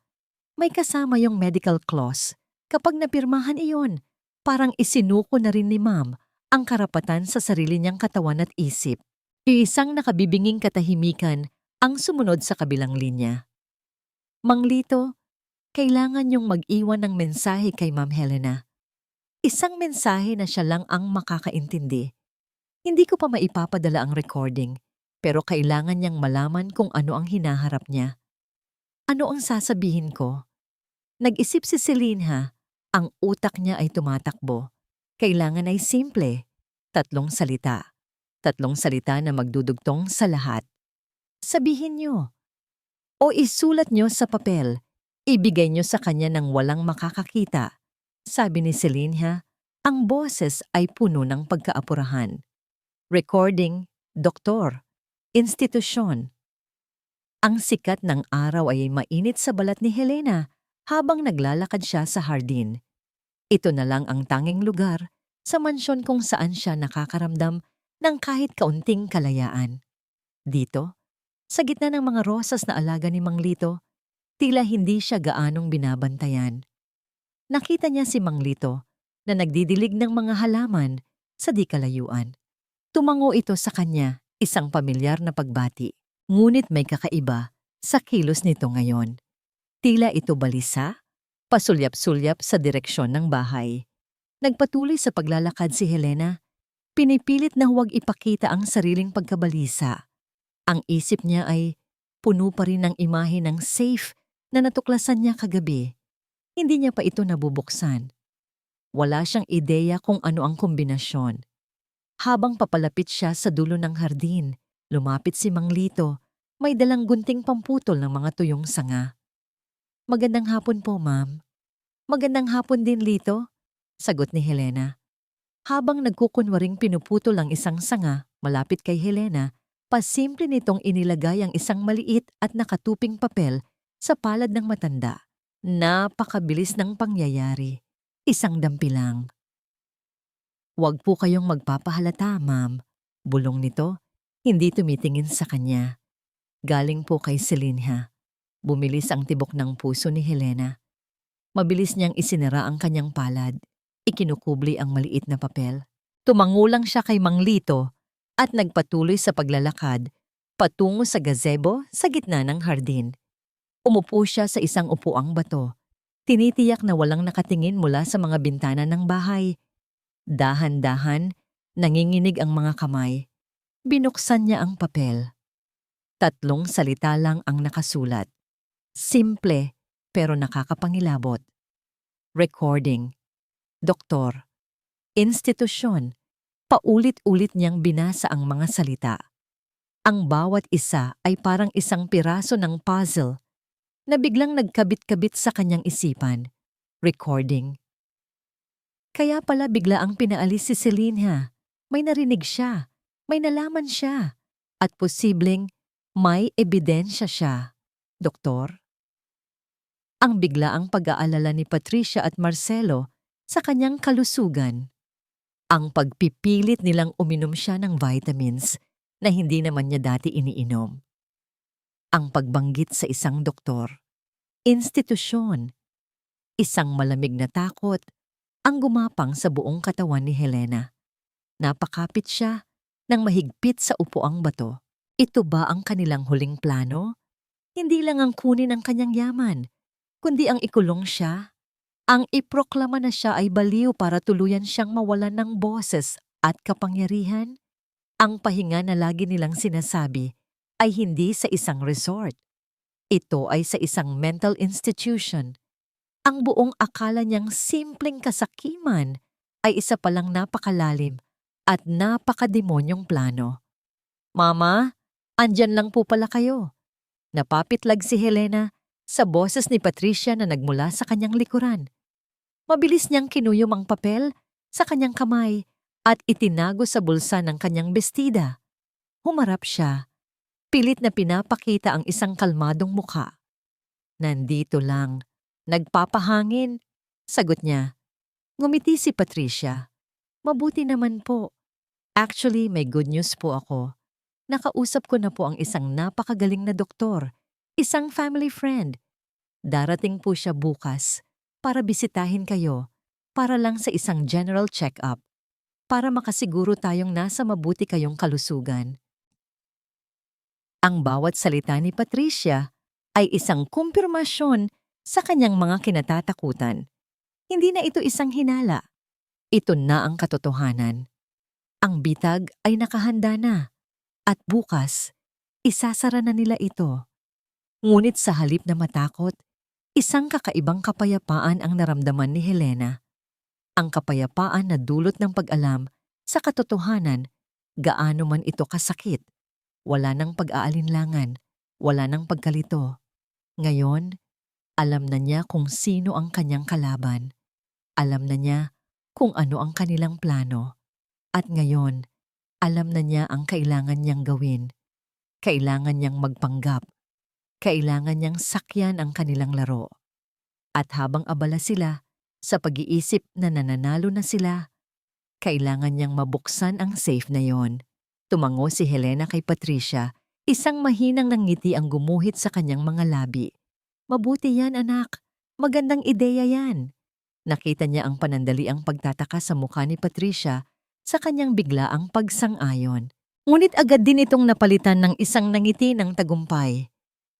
S1: may kasama yung medical clause. Kapag napirmahan iyon, parang isinuko na rin ni ma'am ang karapatan sa sarili niyang katawan at isip. Isang nakabibinging katahimikan ang sumunod sa kabilang linya. Mang Lito, kailangan niyong mag-iwan ng mensahe kay Ma'am Helena. Isang mensahe na siya lang ang makakaintindi. Hindi ko pa maipapadala ang recording, pero kailangan niyang malaman kung ano ang hinaharap niya. Ano ang sasabihin ko? Nag-isip si Celine ha, ang utak niya ay tumatakbo. Kailangan ay simple, 3 salita. 3 salita na magdudugtong sa lahat. Sabihin niyo. O isulat niyo sa papel. Ibigay niyo sa kanya ng walang makakakita. Sabi ni Celine ha, ang boses ay puno ng pagkaapurahan. Recording, doktor, institusyon. Ang sikat ng araw ay mainit sa balat ni Helena habang naglalakad siya sa hardin. Ito na lang ang tanging lugar sa mansyon kung saan siya nakakaramdam ng kahit kaunting kalayaan. Dito, sa gitna ng mga rosas na alaga ni Mang Lito, tila hindi siya gaanong binabantayan. Nakita niya si Mang Lito na nagdidilig ng mga halaman sa di kalayuan. Tumango ito sa kanya, isang pamilyar na pagbati. Ngunit may kakaiba sa kilos nito ngayon. Tila ito balisa, pasulyap-sulyap sa direksyon ng bahay. Nagpatuloy sa paglalakad si Helena, pinipilit na huwag ipakita ang sariling pagkabalisa. Ang isip niya ay puno pa rin ng imahe ng safe na natuklasan niya kagabi. Hindi niya pa ito nabubuksan. Wala siyang ideya kung ano ang kombinasyon. Habang papalapit siya sa dulo ng hardin, lumapit si Mang Lito, may dalang gunting pamputol ng mga tuyong sanga. Magandang hapon po, ma'am. Magandang hapon din, Lito, sagot ni Helena. Habang nagkukunwaring pinuputol ang isang sanga malapit kay Helena, pasimple nitong inilagay ang isang maliit at nakatuping papel sa palad ng matanda. Napakabilis ng pangyayari. Isang dampi lang. Huwag po kayong magpapahalata, ma'am. Bulong nito, hindi tumitingin sa kanya. Galing po kay Celine ha. Bumilis ang tibok ng puso ni Helena. Mabilis niyang isinara ang kanyang palad. Ikinukubli ang maliit na papel. Tumangulang siya kay Mang Lito at nagpatuloy sa paglalakad patungo sa gazebo sa gitna ng hardin. Umupo siya sa isang upuang bato. Tinitiyak na walang nakatingin mula sa mga bintana ng bahay. Dahan-dahan, nanginginig ang mga kamay. Binuksan niya ang papel. 3 salita lang ang nakasulat. Simple pero nakakapangilabot. Recording. Doktor. Institusyon. Paulit-ulit niyang binasa ang mga salita. Ang bawat isa ay parang isang piraso ng puzzle na biglang nagkabit-kabit sa kanyang isipan. Recording. Kaya pala bigla ang pinaalis si Celine ha. May narinig siya, may nalaman siya, at posibleng may ebidensya siya. Doktor? Ang biglaang pag-aalala ni Patricia at Marcelo sa kanyang kalusugan. Ang pagpipilit nilang uminom siya ng vitamins na hindi naman niya dati iniinom. Ang pagbanggit sa isang doktor. Institusyon. Isang malamig na takot ang gumapang sa buong katawan ni Helena. Napakapit siya nang mahigpit sa upuang bato. Ito ba ang kanilang huling plano? Hindi lang ang kunin ang kanyang yaman, kundi ang ikulong siya. Ang iproklama na siya ay baliw para tuluyan siyang mawalan ng boses at kapangyarihan. Ang pahinga na lagi nilang sinasabi ay hindi sa isang resort. Ito ay sa isang mental institution. Ang buong akala niyang simpleng kasakiman ay isa palang napakalalim at napakademonyong plano. Mama, andyan lang po pala kayo. Napapitlag si Helena sa boses ni Patricia na nagmula sa kanyang likuran. Mabilis niyang kinuyom ang papel sa kanyang kamay at itinago sa bulsa ng kanyang bestida. Humarap siya. Pilit na pinapakita ang isang kalmadong mukha. Nandito lang. Nagpapahangin, sagot niya. Ngumiti si Patricia. Mabuti naman po. Actually, may good news po ako. Nakausap ko na po ang isang napakagaling na doktor isang family friend. Darating po siya bukas para bisitahin kayo para lang sa isang general check-up para makasiguro tayong nasa mabuti kayong kalusugan. Ang bawat salita ni Patricia ay isang kumpirmasyon sa kanyang mga kinatatakutan. Hindi na ito isang hinala. Ito na ang katotohanan. Ang bitag ay nakahanda na at bukas, isasara na nila ito. Ngunit sa halip na matakot, isang kakaibang kapayapaan ang naramdaman ni Helena. Ang kapayapaan na dulot ng pag-alam sa katotohanan, gaano man ito kasakit. Wala nang pag-aalinlangan, wala nang pagkalito. Ngayon, alam na niya kung sino ang kanyang kalaban. Alam na niya kung ano ang kanilang plano. At ngayon, alam na niya ang kailangan niyang gawin. Kailangan niyang magpanggap. Kailangan niyang sakyan ang kanilang laro. At habang abala sila sa pag-iisip na nananalo na sila, kailangan niyang mabuksan ang safe na yon. Tumango si Helena kay Patricia, isang mahinang ngiti ang gumuhit sa kanyang mga labi. Mabuti yan, anak. Magandang ideya yan. Nakita niya ang panandaliang pagtataka sa mukha ni Patricia sa kanyang biglaang pagsang-ayon. Ngunit agad din itong napalitan ng isang nangiti ng tagumpay.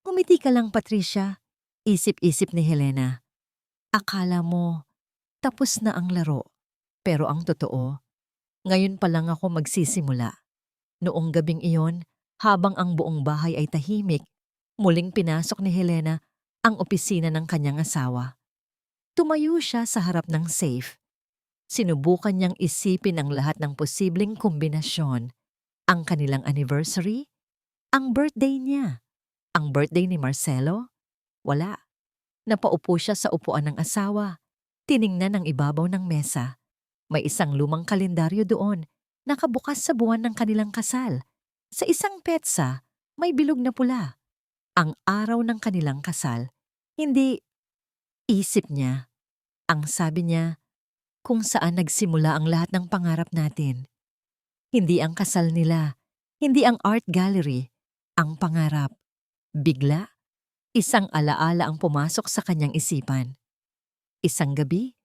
S1: Ngumiti ka lang, Patricia. Isip-isip ni Helena. Akala mo, tapos na ang laro. Pero ang totoo, ngayon pa lang ako magsisimula. Noong gabing iyon, habang ang buong bahay ay tahimik, muling pinasok ni Helena ang opisina ng kanyang asawa. Tumayo siya sa harap ng safe. Sinubukan niyang isipin ang lahat ng posibleng kombinasyon. Ang kanilang anniversary, ang birthday niya, ang birthday ni Marcelo. Wala. Napaupo siya sa upuan ng asawa. Tiningnan ang ibabaw ng mesa. May isang lumang kalendaryo doon, nakabukas sa buwan ng kanilang kasal. Sa isang petsa, may bilog na pula. Ang araw ng kanilang kasal. Hindi, isip niya. Ang sabi niya, kung saan nagsimula ang lahat ng pangarap natin. Hindi ang kasal nila, hindi ang art gallery, ang pangarap. Bigla, isang alaala ang pumasok sa kanyang isipan. Isang gabi,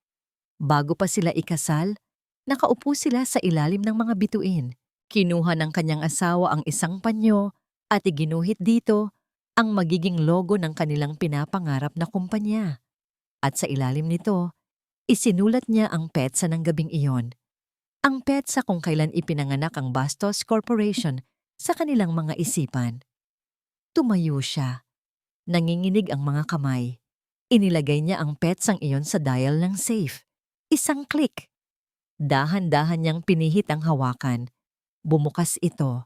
S1: bago pa sila ikasal, nakaupo sila sa ilalim ng mga bituin. Kinuha ng kanyang asawa ang isang panyo at iginuhit dito ang magiging logo ng kanilang pinapangarap na kumpanya. At sa ilalim nito, isinulat niya ang petsa ng gabing iyon. Ang petsa kung kailan ipinanganak ang Bastos Corporation sa kanilang mga isipan. Tumayo siya. Nanginginig ang mga kamay. Inilagay niya ang petsang iyon sa dial ng safe. Isang click. Dahan-dahan niyang pinihit ang hawakan. Bumukas ito.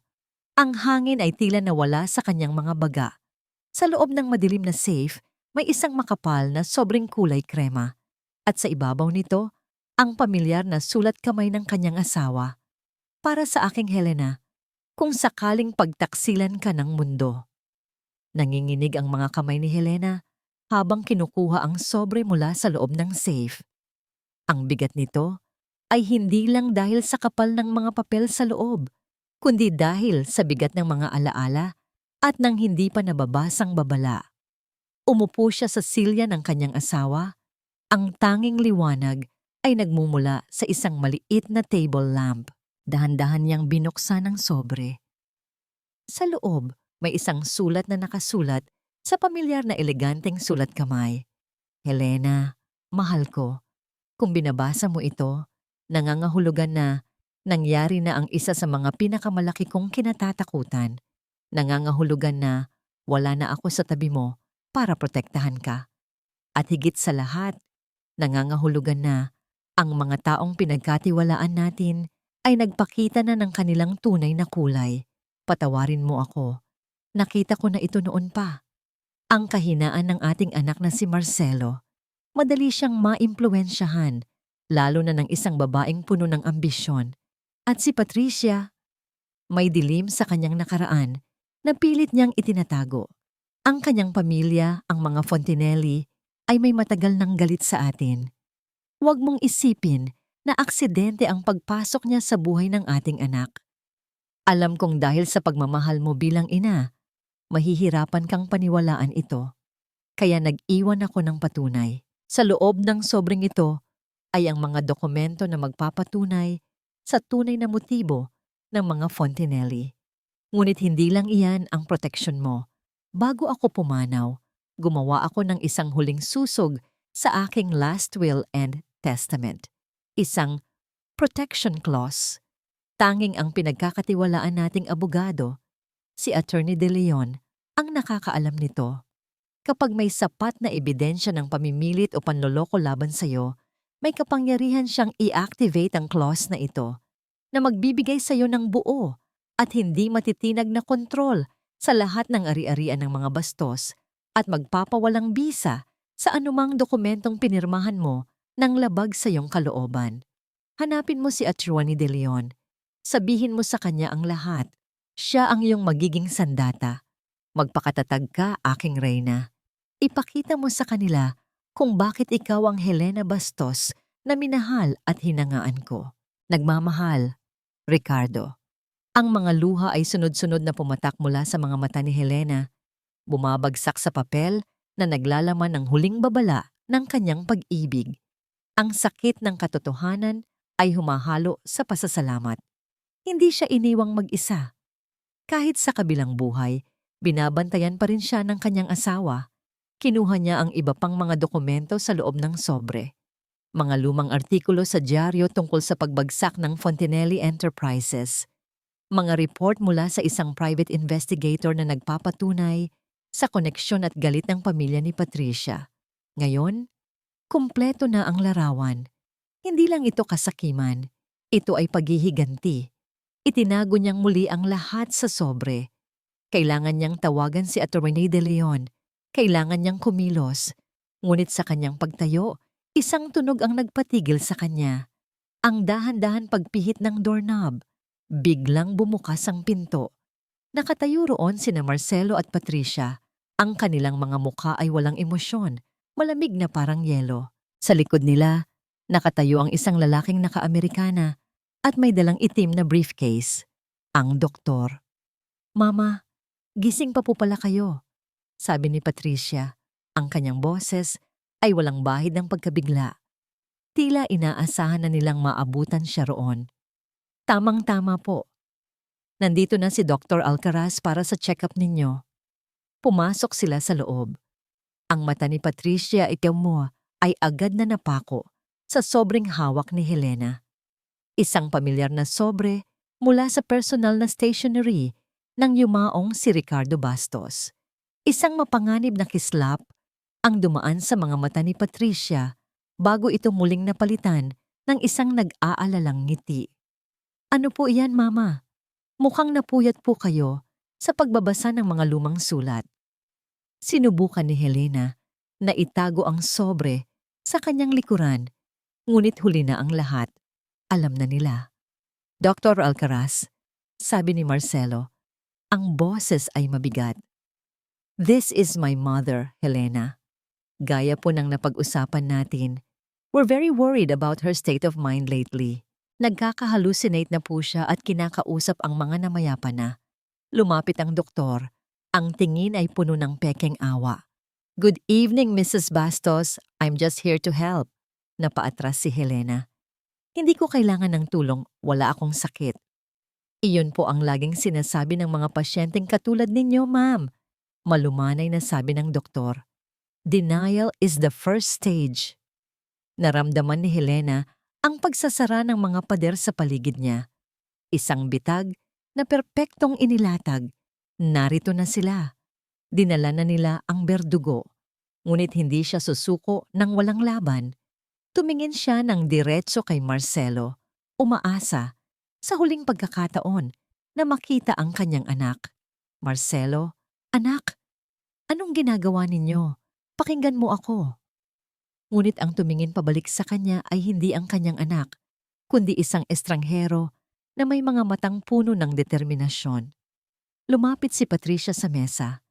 S1: Ang hangin ay tila nawala sa kanyang mga baga. Sa loob ng madilim na safe, may isang makapal na sobrang kulay krema. At sa ibabaw nito, ang pamilyar na sulat kamay ng kanyang asawa. Para sa aking Helena, kung sakaling pagtaksilan ka ng mundo. Nanginginig ang mga kamay ni Helena habang kinukuha ang sobre mula sa loob ng safe. Ang bigat nito ay hindi lang dahil sa kapal ng mga papel sa loob, kundi dahil sa bigat ng mga alaala at ng hindi pa nababasang babala. Umupo siya sa silya ng kanyang asawa. Ang tanging liwanag ay nagmumula sa isang maliit na table lamp. Dahan-dahan niyang binuksan ang sobre. Sa loob, may isang sulat na nakasulat sa pamilyar na eleganteng sulat kamay. Helena, mahal ko. Kung binabasa mo ito, nangangahulugan na nangyari na ang isa sa mga pinakamalaki kong kinatatakutan. Nangangahulugan na wala na ako sa tabi mo para protektahan ka. At higit sa lahat, nangangahulugan na ang mga taong pinagkatiwalaan natin ay nagpakita na ng kanilang tunay na kulay. Patawarin mo ako. Nakita ko na ito noon pa. Ang kahinaan ng ating anak na si Marcelo. Madali siyang maimpluwensyahan, lalo na ng isang babaeng puno ng ambisyon. At si Patricia, may dilim sa kanyang nakaraan na pilit niyang itinatago. Ang kanyang pamilya, ang mga Fontinelli, ay may matagal ng galit sa atin. Huwag mong isipin na aksidente ang pagpasok niya sa buhay ng ating anak. Alam kong dahil sa pagmamahal mo bilang ina, mahihirapan kang paniwalaan ito. Kaya nag-iwan ako ng patunay. Sa loob ng sobreng ito ay ang mga dokumento na magpapatunay sa tunay na motibo ng mga Fontenelle. Ngunit hindi lang iyan ang proteksyon mo. Bago ako pumanaw, gumawa ako ng isang huling susog sa aking last will and testament. Isang protection clause. Tanging ang pinagkakatiwalaan nating abogado, si Attorney De Leon, ang nakakaalam nito. Kapag may sapat na ebidensya ng pamimilit o panloloko laban sa'yo, may kapangyarihan siyang i-activate ang clause na ito na magbibigay sa'yo ng buo at hindi matitinag na kontrol sa lahat ng ari-arian ng mga bastos at magpapawalang bisa sa anumang dokumentong pinirmahan mo ng labag sa iyong kalooban. Hanapin mo si Attorney De Leon. Sabihin mo sa kanya ang lahat. Siya ang iyong magiging sandata. Magpakatatag ka, aking reyna. Ipakita mo sa kanila kung bakit ikaw ang Helena Bastos na minahal at hinangaan ko. Nagmamahal, Ricardo. Ang mga luha ay sunod-sunod na pumatak mula sa mga mata ni Helena, bumabagsak sa papel na naglalaman ng huling babala ng kanyang pag-ibig. Ang sakit ng katotohanan ay humahalo sa pasasalamat. Hindi siya iniwang mag-isa. Kahit sa kabilang buhay, binabantayan pa rin siya ng kanyang asawa. Kinuha niya ang iba pang mga dokumento sa loob ng sobre. Mga lumang artikulo sa dyaryo tungkol sa pagbagsak ng Fontenelle Enterprises. Mga report mula sa isang private investigator na nagpapatunay sa koneksyon at galit ng pamilya ni Patricia. Ngayon, kumpleto na ang larawan. Hindi lang ito kasakiman, ito ay paghihiganti. Itinago niyang muli ang lahat sa sobre. Kailangan niyang tawagan si Attorney De Leon. Kailangan niyang kumilos. Ngunit sa kanyang pagtayo, isang tunog ang nagpatigil sa kanya. Ang dahan-dahan pagpihit ng doorknob. Biglang bumukas ang pinto. Nakatayo roon sina Marcelo at Patricia. Ang kanilang mga mukha ay walang emosyon, malamig na parang yelo. Sa likod nila, nakatayo ang isang lalaking naka-Amerikana at may dalang itim na briefcase. Ang doktor. "Mama, gising pa po pala kayo," sabi ni Patricia. Ang kanyang boses ay walang bahid ng pagkabigla. Tila inaasahan na nilang maabutan siya roon. "Tamang-tama po. Nandito na si Dr. Alcaraz para sa check-up ninyo." Pumasok sila sa loob. Ang mata ni Patricia mo ay agad na napako sa sobreng hawak ni Helena. Isang pamilyar na sobre mula sa personal na stationery ng yumaong si Ricardo Bastos. Isang mapanganib na kislap ang dumaan sa mga mata ni Patricia bago ito muling napalitan ng isang nag-aalalang ngiti. "Ano po iyan, Mama? Mukhang napuyat po kayo sa pagbabasa ng mga lumang sulat." Sinubukan ni Helena na itago ang sobre sa kanyang likuran, ngunit huli na ang lahat. Alam na nila. "Dr. Alcaraz," sabi ni Marcelo, ang boses ay mabigat. "This is my mother, Helena. Gaya po ng napag-usapan natin, we're very worried about her state of mind lately. Nagkaka-hallucinate na po siya at kinakausap ang mga namayapa na." Lumapit ang doktor. Ang tingin ay puno ng pekeng awa. "Good evening, Mrs. Bastos. I'm just here to help." Napaatras si Helena. "Hindi ko kailangan ng tulong, wala akong sakit." "Iyon po ang laging sinasabi ng mga pasyenteng katulad ninyo, ma'am," malumanay na sabi ng doktor. "Denial is the first stage." Naramdaman ni Helena ang pagsasara ng mga pader sa paligid niya. Isang bitag na perpektong inilatag. Narito na sila. Dinala na nila ang berdugo. Ngunit hindi siya susuko ng walang laban. Tumingin siya ng diretso kay Marcelo, umaasa sa huling pagkakataon na makita ang kanyang anak. "Marcelo, anak, anong ginagawa ninyo? Pakinggan mo ako." Ngunit ang tumingin pabalik sa kanya ay hindi ang kanyang anak, kundi isang estranghero na may mga matang puno ng determinasyon. Lumapit si Patricia sa mesa.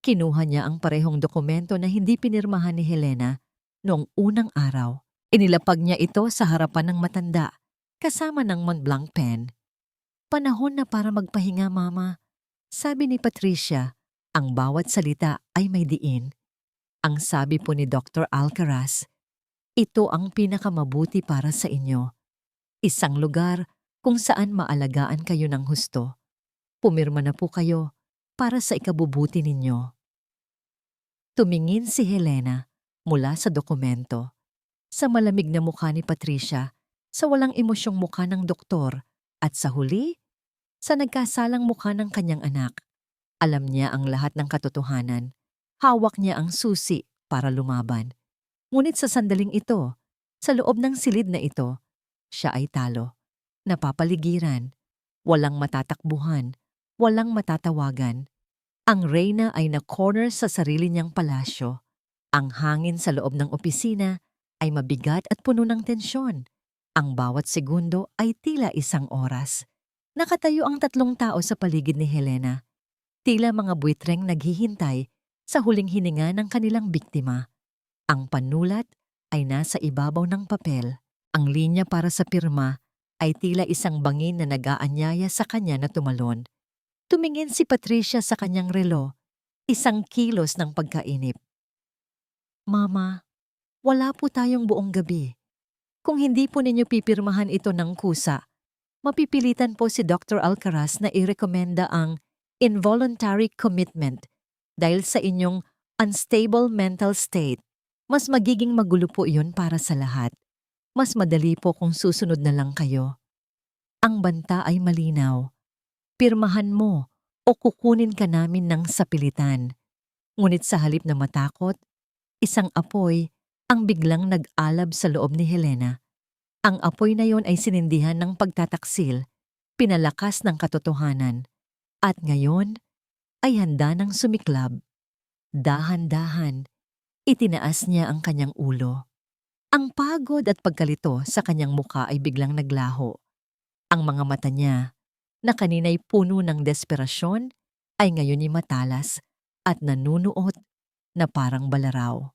S1: Kinuha niya ang parehong dokumento na hindi pinirmahan ni Helena noong unang araw. Inilapag niya ito sa harapan ng matanda, kasama ng Montblanc pen. "Panahon na para magpahinga, Mama," sabi ni Patricia, Ang bawat salita ay may diin. Ang sabi po ni Dr. Alcaraz, ito ang pinakamabuti para sa inyo. Isang lugar kung saan maalagaan kayo ng husto. Pumirma na po kayo para sa ikabubuti ninyo. Tumingin si Helena mula sa dokumento. Sa malamig na mukha ni Patricia, sa walang emosyong mukha ng doktor, at sa huli, sa nagkasalang mukha ng kanyang anak. Alam niya ang lahat ng katotohanan. Hawak niya ang susi para lumaban. Ngunit sa sandaling ito, sa loob ng silid na ito, siya ay talo. Napapaligiran. Walang matatakbuhan. Walang matatawagan. Ang reyna ay na-corner sa sarili niyang palasyo. Ang hangin sa loob ng opisina ay mabigat at puno ng tensyon. Ang bawat segundo ay tila isang oras. Nakatayo ang 3 tao sa paligid ni Helena. Tila mga buitreng naghihintay sa huling hininga ng kanilang biktima. Ang panulat ay nasa ibabaw ng papel. Ang linya para sa pirma ay tila isang bangin na nag-aanyaya sa kanya na tumalon. Tumingin si Patricia sa kanyang relo, isang kilos ng pagkainip. Mama, wala po tayong buong gabi. Kung hindi po ninyo pipirmahan ito ng kusa, mapipilitan po si Dr. Alcaraz na irekomenda ang involuntary commitment dahil sa inyong unstable mental state. Mas magiging magulo po iyon para sa lahat. Mas madali po kung susunod na lang kayo. Ang banta ay malinaw. Pirmahan mo o kukunin ka namin ng sapilitan. Ngunit sa halip na matakot, isang apoy ang biglang nag-alab sa loob ni Helena. Ang apoy na yon ay sinindihan ng pagtataksil, pinalakas ng katotohanan, at ngayon ay handa ng sumiklab. Dahan-dahan, itinaas niya ang kanyang ulo. Ang pagod at pagkalito sa kanyang muka ay biglang naglaho. Ang mga mata niya, na kanina'y puno ng desperasyon, ay ngayon'y matalas at nanunuot na parang balaraw.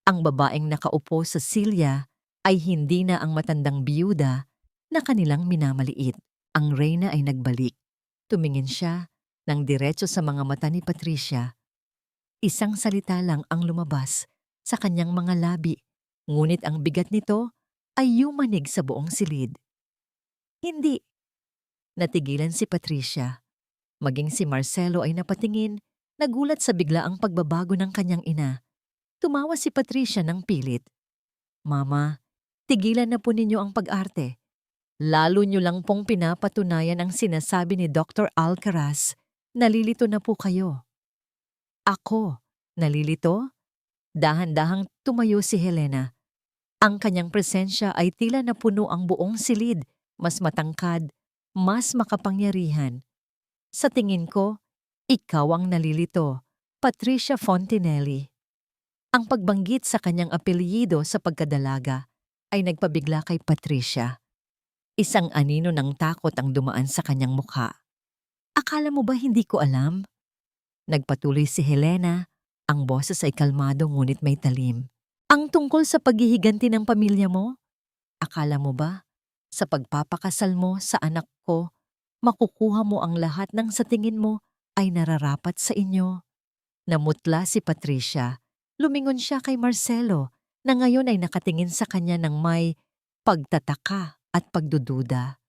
S1: Ang babaeng nakaupo sa silya ay hindi na ang matandang biyuda na kanilang minamaliit. Ang reyna ay nagbalik. Tumingin siya ng diretso sa mga mata ni Patricia. Isang salita lang ang lumabas sa kanyang mga labi, ngunit ang bigat nito ay yumanig sa buong silid. Hindi. Natigilan si Patricia. Maging si Marcelo ay napatingin, nagulat sa biglaang pagbabago ng kanyang ina. Tumawa si Patricia ng pilit. Mama, tigilan na po ninyo ang pag-arte. Lalo nyo lang pong pinapatunayan ang sinasabi ni Dr. Alcaraz. Nalilito na po kayo. Ako, nalilito? Dahan-dahang tumayo si Helena. Ang kanyang presensya ay tila napuno ang buong silid, mas matangkad, mas makapangyarihan. Sa tingin ko, ikaw ang nalilito, Patricia Fontinelli. Ang pagbanggit sa kanyang apelyido sa pagkadalaga ay nagpabigla kay Patricia. Isang anino ng takot ang dumaan sa kanyang mukha. Akala mo ba hindi ko alam? Nagpatuloy si Helena, ang boses ay kalmado ngunit may talim. Ang tungkol sa paghihiganti ng pamilya mo? Akala mo ba, sa pagpapakasal mo sa anak ko, makukuha mo ang lahat ng sa tingin mo ay nararapat sa inyo? Namutla si Patricia. Lumingon siya kay Marcelo na ngayon ay nakatingin sa kanya ng may pagtataka at pagdududa.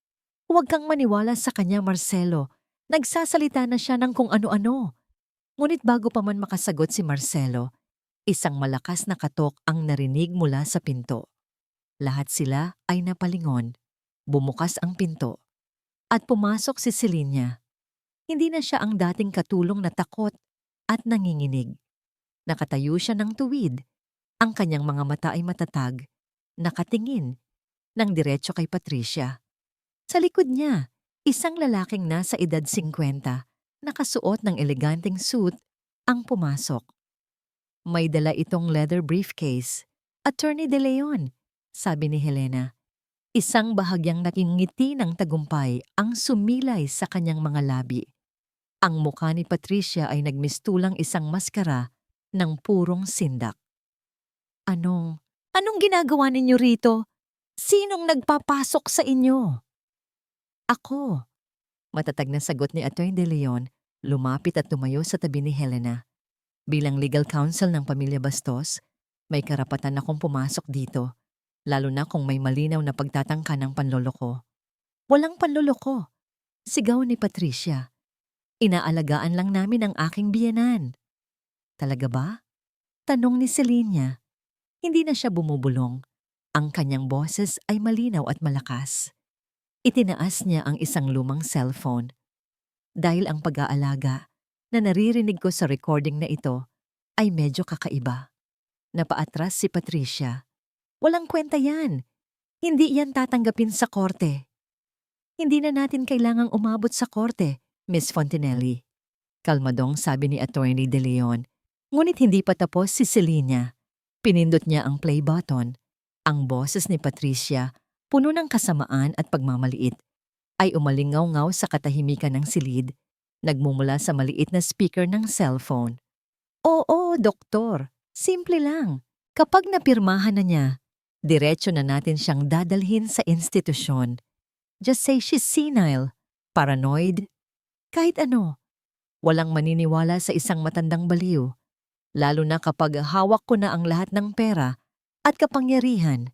S1: Huwag kang maniwala sa kanya, Marcelo. Nagsasalita na siya ng kung ano-ano. Ngunit bago pa man makasagot si Marcelo, isang malakas na katok ang narinig mula sa pinto. Lahat sila ay napalingon. Bumukas ang pinto. At pumasok si Selenia. Hindi na siya ang dating katulong na takot at nanginginig. Nakatayo siya ng tuwid. Ang kanyang mga mata ay matatag. Nakatingin ng diretso kay Patricia. Sa likod niya, isang lalaking nasa edad 50, nakasuot ng eleganteng suit, ang pumasok. May dala itong leather briefcase. Attorney De Leon, sabi ni Helena. Isang bahagyang nakingiti ng tagumpay ang sumilay sa kanyang mga labi. Ang mukha ni Patricia ay nagmistulang isang maskara ng purong sindak. Anong ginagawa ninyo rito? Sinong nagpapasok sa inyo? Ako, matatag na sagot ni Atty. De Leon, lumapit at tumayo sa tabi ni Helena. Bilang legal counsel ng pamilya Bastos, may karapatan akong pumasok dito, lalo na kung may malinaw na pagtatangka ng panloloko. Walang panloloko, sigaw ni Patricia. Inaalagaan lang namin ang aking biyenan. Talaga ba? Tanong ni Selenia. Hindi na siya bumubulong. Ang kanyang boses ay malinaw at malakas. Itinaas niya ang isang lumang cellphone. Dahil ang pag-aalaga na naririnig ko sa recording na ito ay medyo kakaiba. Napaatras si Patricia. Walang kwenta yan. Hindi yan tatanggapin sa korte. Hindi na natin kailangang umabot sa korte, Miss Fontinelli. Kalmadong sabi ni Attorney De Leon. Ngunit hindi pa tapos si Selenia. Pinindot niya ang play button. Ang boses ni Patricia, puno ng kasamaan at pagmamaliit, ay umalingaw-ngaw sa katahimikan ng silid, nagmumula sa maliit na speaker ng cellphone. Oo, doktor. Simple lang. Kapag napirmahan na niya, diretso na natin siyang dadalhin sa institusyon. Just say she's senile, paranoid, kahit ano. Walang maniniwala sa isang matandang baliw, lalo na kapag hawak ko na ang lahat ng pera at kapangyarihan.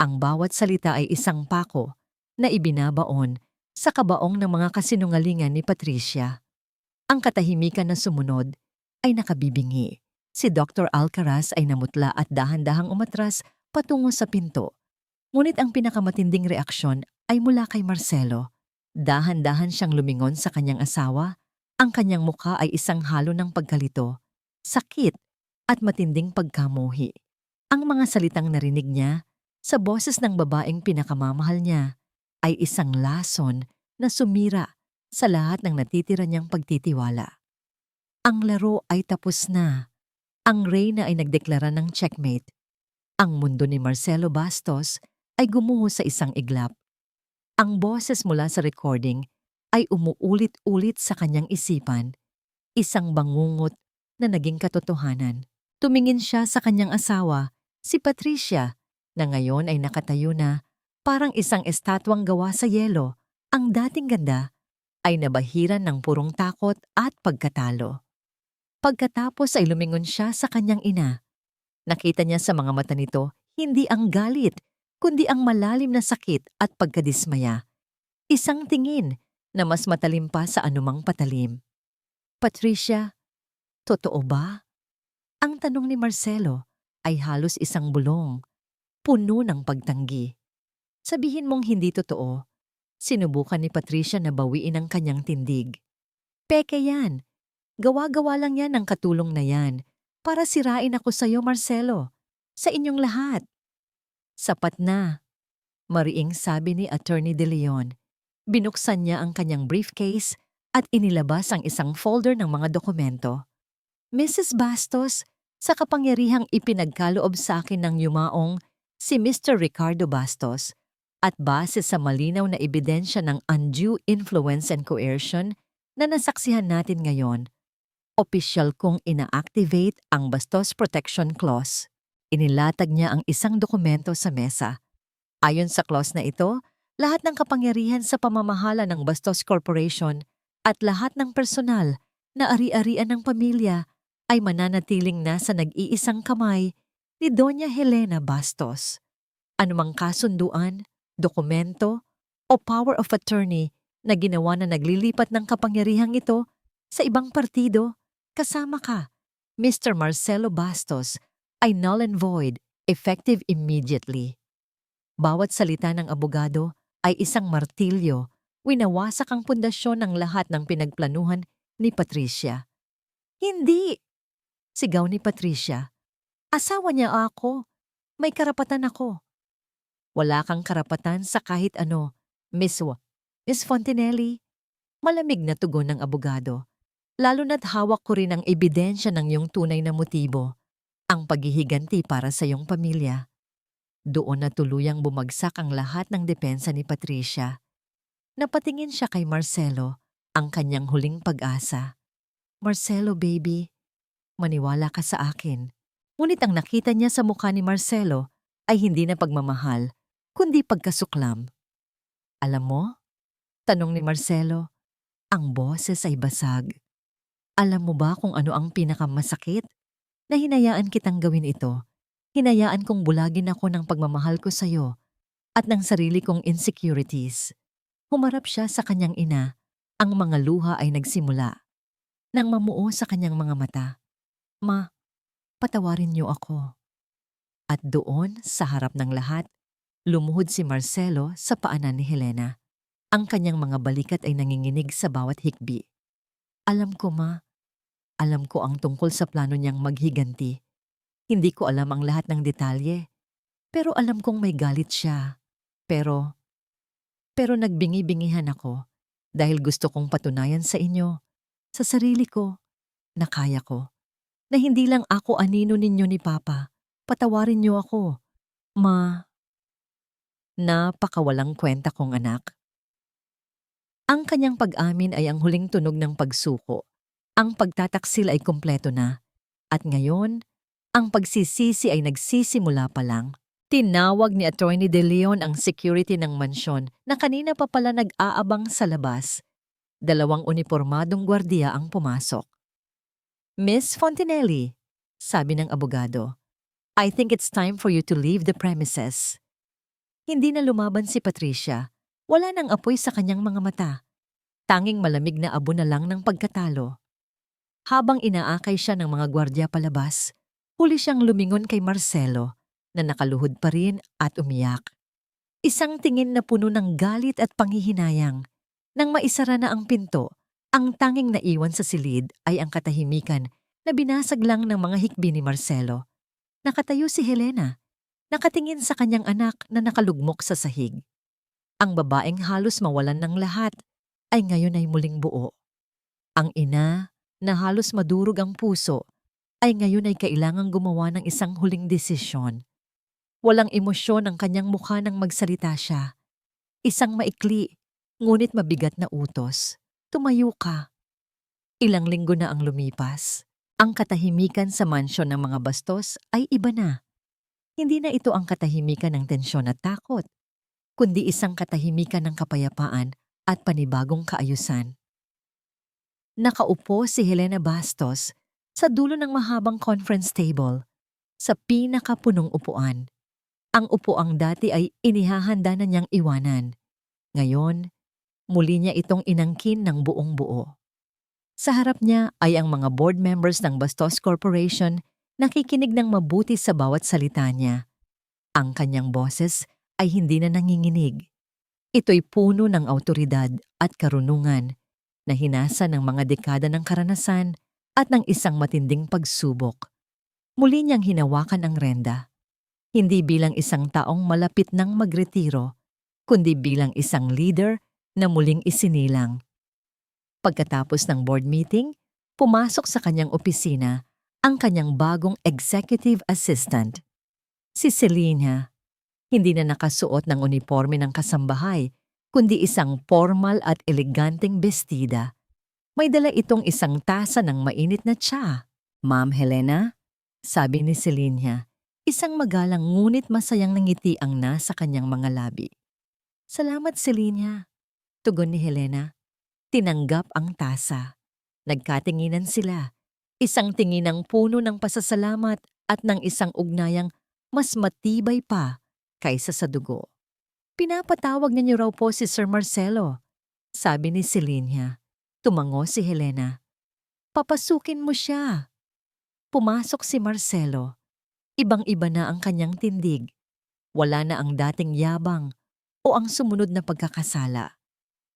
S1: Ang bawat salita ay isang pako na ibinabaon sa kabaong ng mga kasinungalingan ni Patricia. Ang katahimikan na sumunod ay nakabibingi. Si Dr. Alcaraz ay namutla at dahan-dahang umatras patungo sa pinto. Ngunit ang pinakamatinding reaksyon ay mula kay Marcelo. Dahan-dahan siyang lumingon sa kanyang asawa. Ang kanyang mukha ay isang halo ng pagkalito, sakit at matinding pagkamuhi. Ang mga salitang narinig niya sa boses ng babaeng pinakamamahal niya ay isang lason na sumira sa lahat ng natitira niyang pagtitiwala. Ang laro ay tapos na. Ang reyna ay nagdeklara ng checkmate. Ang mundo ni Marcelo Bastos ay gumuho sa isang iglap. Ang boses mula sa recording ay umuulit-ulit sa kanyang isipan, isang bangungot na naging katotohanan. Tumingin siya sa kanyang asawa, si Patricia, na ngayon ay nakatayo na, parang isang estatwang gawa sa yelo. Ang dating ganda ay nabahiran ng purong takot at pagkatalo. Pagkatapos ay lumingon siya sa kanyang ina. Nakita niya sa mga mata nito hindi ang galit, kundi ang malalim na sakit at pagkadismaya. Isang tingin na mas matalim pa sa anumang patalim. Patricia, totoo ba? Ang tanong ni Marcelo ay halos isang bulong, puno ng pagtanggi. Sabihin mong hindi totoo. Sinubukan ni Patricia na bawiin ang kanyang tindig. Peke yan. Gawa-gawa lang yan ng katulong na yan para sirain ako sa'yo, Marcelo. Sa inyong lahat. Sapat na, mariing sabi ni Attorney De Leon. Binuksan niya ang kanyang briefcase at inilabas ang isang folder ng mga dokumento. Mrs. Bastos, sa kapangyarihang ipinagkaloob sa akin ng yumaong si Mr. Ricardo Bastos, at base sa malinaw na ebidensya ng undue influence and coercion na nasaksihan natin ngayon, opisyal kong ina-activate ang Bastos Protection Clause. Inilatag niya ang isang dokumento sa mesa. Ayon sa clause na ito, lahat ng kapangyarihan sa pamamahala ng Bastos Corporation at lahat ng personal na ari-arian ng pamilya ay mananatiling nasa nag-iisang kamay ni Doña Helena Bastos. Anumang kasunduan, dokumento o power of attorney na ginawa na naglilipat ng kapangyarihang ito sa ibang partido, kasama ka, Mr. Marcelo Bastos, ay null and void, effective immediately. Bawat salita ng abogado ay isang martilyo, winawasak ang pundasyon ng lahat ng pinagplanuhan ni Patricia. Hindi! Sigaw ni Patricia. Asawa niya ako. May karapatan ako. Wala kang karapatan sa kahit ano, Miss Fontinelli. Malamig na tugon ng abogado. Lalo na't hawak ko rin ang ebidensya ng iyong tunay na motibo, ang paghihiganti para sa iyong pamilya. Doon na tuluyang bumagsak ang lahat ng depensa ni Patricia. Napatingin siya kay Marcelo, ang kanyang huling pag-asa. Marcelo, baby, maniwala ka sa akin. Ngunit ang nakita niya sa mukha ni Marcelo ay hindi na pagmamahal, kundi pagkasuklam. Alam mo? Tanong ni Marcelo. Ang boses ay basag. Alam mo ba kung ano ang pinakamasakit? Na hinayaan kitang gawin ito. Hinayaan kong bulagin ako ng pagmamahal ko sa'yo at ng sarili kong insecurities. Humarap siya sa kanyang ina. Ang mga luha ay nagsimula nang mamuo sa kanyang mga mata. Ma, patawarin niyo ako. At doon, sa harap ng lahat, lumuhod si Marcelo sa paanan ni Helena. Ang kanyang mga balikat ay nanginginig sa bawat hikbi. Alam ko, ma. Alam ko ang tungkol sa plano niyang maghiganti. Hindi ko alam ang lahat ng detalye. Pero alam kong may galit siya. Pero nagbingi-bingihan ako dahil gusto kong patunayan sa inyo, sa sarili ko, na kaya ko. Na hindi lang ako anino ninyo ni Papa. Patawarin niyo ako. Ma, napakawalang kwenta kong anak. Ang kanyang pag-amin ay ang huling tunog ng pagsuko. Ang pagtataksil ay kumpleto na. At ngayon, ang pagsisisi ay nagsisimula pa lang. Tinawag ni Attorney De Leon ang security ng mansyon na kanina pa pala nag-aabang sa labas. 2 unipormadong gwardiya ang pumasok. Miss Fontinelli, sabi ng abogado, I think it's time for you to leave the premises. Hindi na lumaban si Patricia. Wala nang apoy sa kanyang mga mata. Tanging malamig na abo na lang ng pagkatalo. Habang inaakay siya ng mga gwardya palabas, huli siyang lumingon kay Marcelo na nakaluhod pa rin at umiyak. Isang tingin na puno ng galit at panghihinayang. Nang maisara na ang pinto, ang tanging naiwan sa silid ay ang katahimikan na binasag lang ng mga hikbi ni Marcelo. Nakatayo si Helena, nakatingin sa kanyang anak na nakalugmok sa sahig. Ang babaeng halos mawalan ng lahat ay ngayon ay muling buo. Ang ina, na halos madurog ang puso, ay ngayon ay kailangang gumawa ng isang huling desisyon. Walang emosyon ang kanyang mukha nang magsalita siya. Isang maikli, ngunit mabigat na utos. Tumayo ka. Ilang linggo na ang lumipas. Ang katahimikan sa mansyon ng mga bastos ay iba na. Hindi na ito ang katahimikan ng tensyon at takot, kundi isang katahimikan ng kapayapaan at panibagong kaayusan. Nakaupo si Helena Bastos sa dulo ng mahabang conference table, sa pinakapunong upuan. Ang upuang dati ay inihahanda na niyang iwanan. Ngayon, muli niya itong inangkin ng buong buo. Sa harap niya ay ang mga board members ng Bastos Corporation nakikinig ng mabuti sa bawat salita niya. Ang kanyang boses ay hindi na nanginginig. Ito'y puno ng awtoridad at karunungan na hinasa ng mga dekada ng karanasan at ng isang matinding pagsubok. Muli niyang hinawakan ang renda. Hindi bilang isang taong malapit ng magretiro, kundi bilang isang leader na muling isinilang. Pagkatapos ng board meeting, pumasok sa kanyang opisina ang kanyang bagong executive assistant. Si Selena, hindi na nakasuot ng uniforme ng kasambahay, kundi isang formal at eleganteng bestida. May dala itong isang tasa ng mainit na tsa. Ma'am Helena, sabi ni Selena, isang magalang ngunit masayang ngiti ang nasa kanyang mga labi. Salamat, Selena, tugon ni Helena. Tinanggap ang tasa. Nagkatinginan sila. Isang tinginang puno ng pasasalamat at ng isang ugnayang mas matibay pa kaysa sa dugo. Pinapatawag niyo raw po si Sir Marcelo, sabi ni Selena. Tumango si Helena. Papasukin mo siya. Pumasok si Marcelo. Ibang-iba na ang kanyang tindig. Wala na ang dating yabang o ang sumunod na pagkakasala.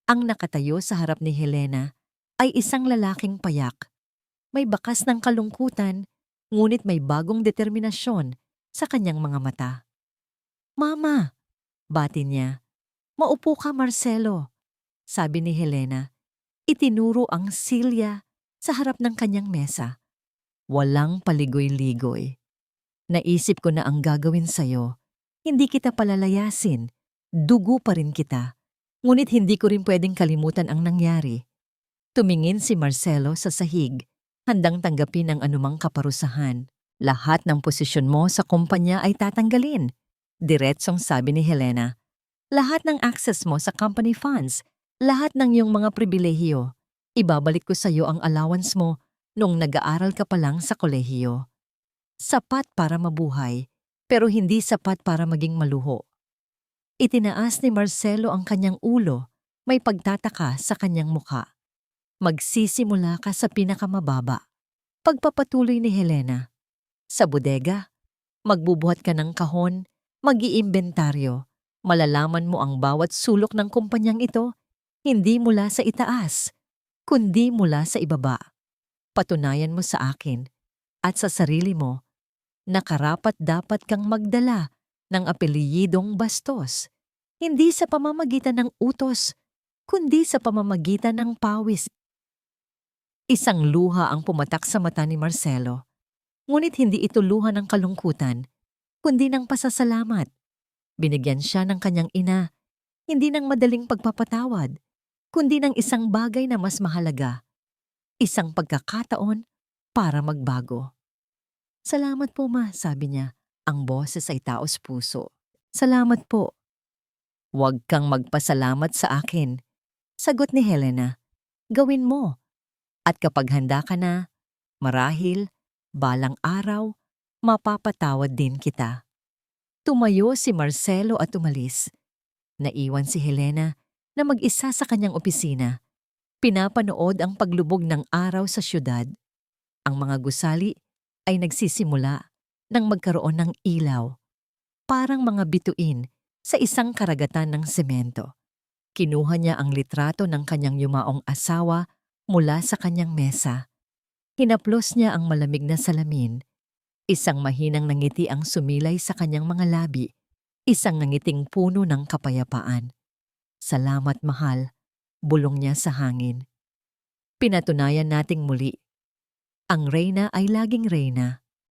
S1: Ang nakatayo sa harap ni Helena ay isang lalaking payak. May bakas ng kalungkutan, ngunit may bagong determinasyon sa kanyang mga mata. Mama, bati niya. Maupo ka, Marcelo, sabi ni Helena. Itinuro ang silya sa harap ng kanyang mesa. Walang paligoy-ligoy. Naisip ko na ang gagawin sa'yo. Hindi kita palalayasin. Dugo pa rin kita. Ngunit hindi ko rin pwedeng kalimutan ang nangyari. Tumingin si Marcelo sa sahig, handang tanggapin ang anumang kaparusahan. Lahat ng posisyon mo sa kumpanya ay tatanggalin. Diretsong sabi ni Helena. Lahat ng access mo sa company funds, lahat ng iyong mga pribilehiyo. Ibabalik ko sa iyo ang allowance mo nung nag-aaral ka pa lang sa kolehiyo. Sapat para mabuhay, pero hindi sapat para maging maluho. Itinaas ni Marcelo ang kanyang ulo, may pagtataka sa kanyang muka. Magsisimula ka sa pinakamababa. Pagpapatuloy ni Helena. Sa bodega, magbubuhat ka ng kahon, mag-iimbentaryo. Malalaman mo ang bawat sulok ng kumpanyang ito, hindi mula sa itaas, kundi mula sa ibaba. Patunayan mo sa akin at sa sarili mo na karapat-dapat kang magdala ng apelyidong Bastos, hindi sa pamamagitan ng utos, kundi sa pamamagitan ng pawis. Isang luha ang pumatak sa mata ni Marcelo, ngunit hindi ito luha ng kalungkutan, kundi ng pasasalamat. Binigyan siya ng kanyang ina, hindi ng madaling pagpapatawad, kundi ng isang bagay na mas mahalaga, isang pagkakataon para magbago. Salamat po ma, sabi niya, ang boses ay taos puso. Salamat po. Huwag kang magpasalamat sa akin, sagot ni Helena. Gawin mo. At kapag handa ka na, marahil, balang araw, mapapatawad din kita. Tumayo si Marcelo at umalis. Naiwan si Helena na mag-isa sa kanyang opisina. Pinapanood ang paglubog ng araw sa syudad. Ang mga gusali ay nagsisimula nang magkaroon ng ilaw. Parang mga bituin sa isang karagatan ng semento. Kinuha niya ang litrato ng kanyang yumaong asawa mula sa kanyang mesa. Hinaplos niya ang malamig na salamin. Isang mahinang nangiti ang sumilay sa kanyang mga labi. Isang nangiting puno ng kapayapaan. Salamat mahal, bulong niya sa hangin. Pinatunayan nating muli. Ang reyna ay laging reyna.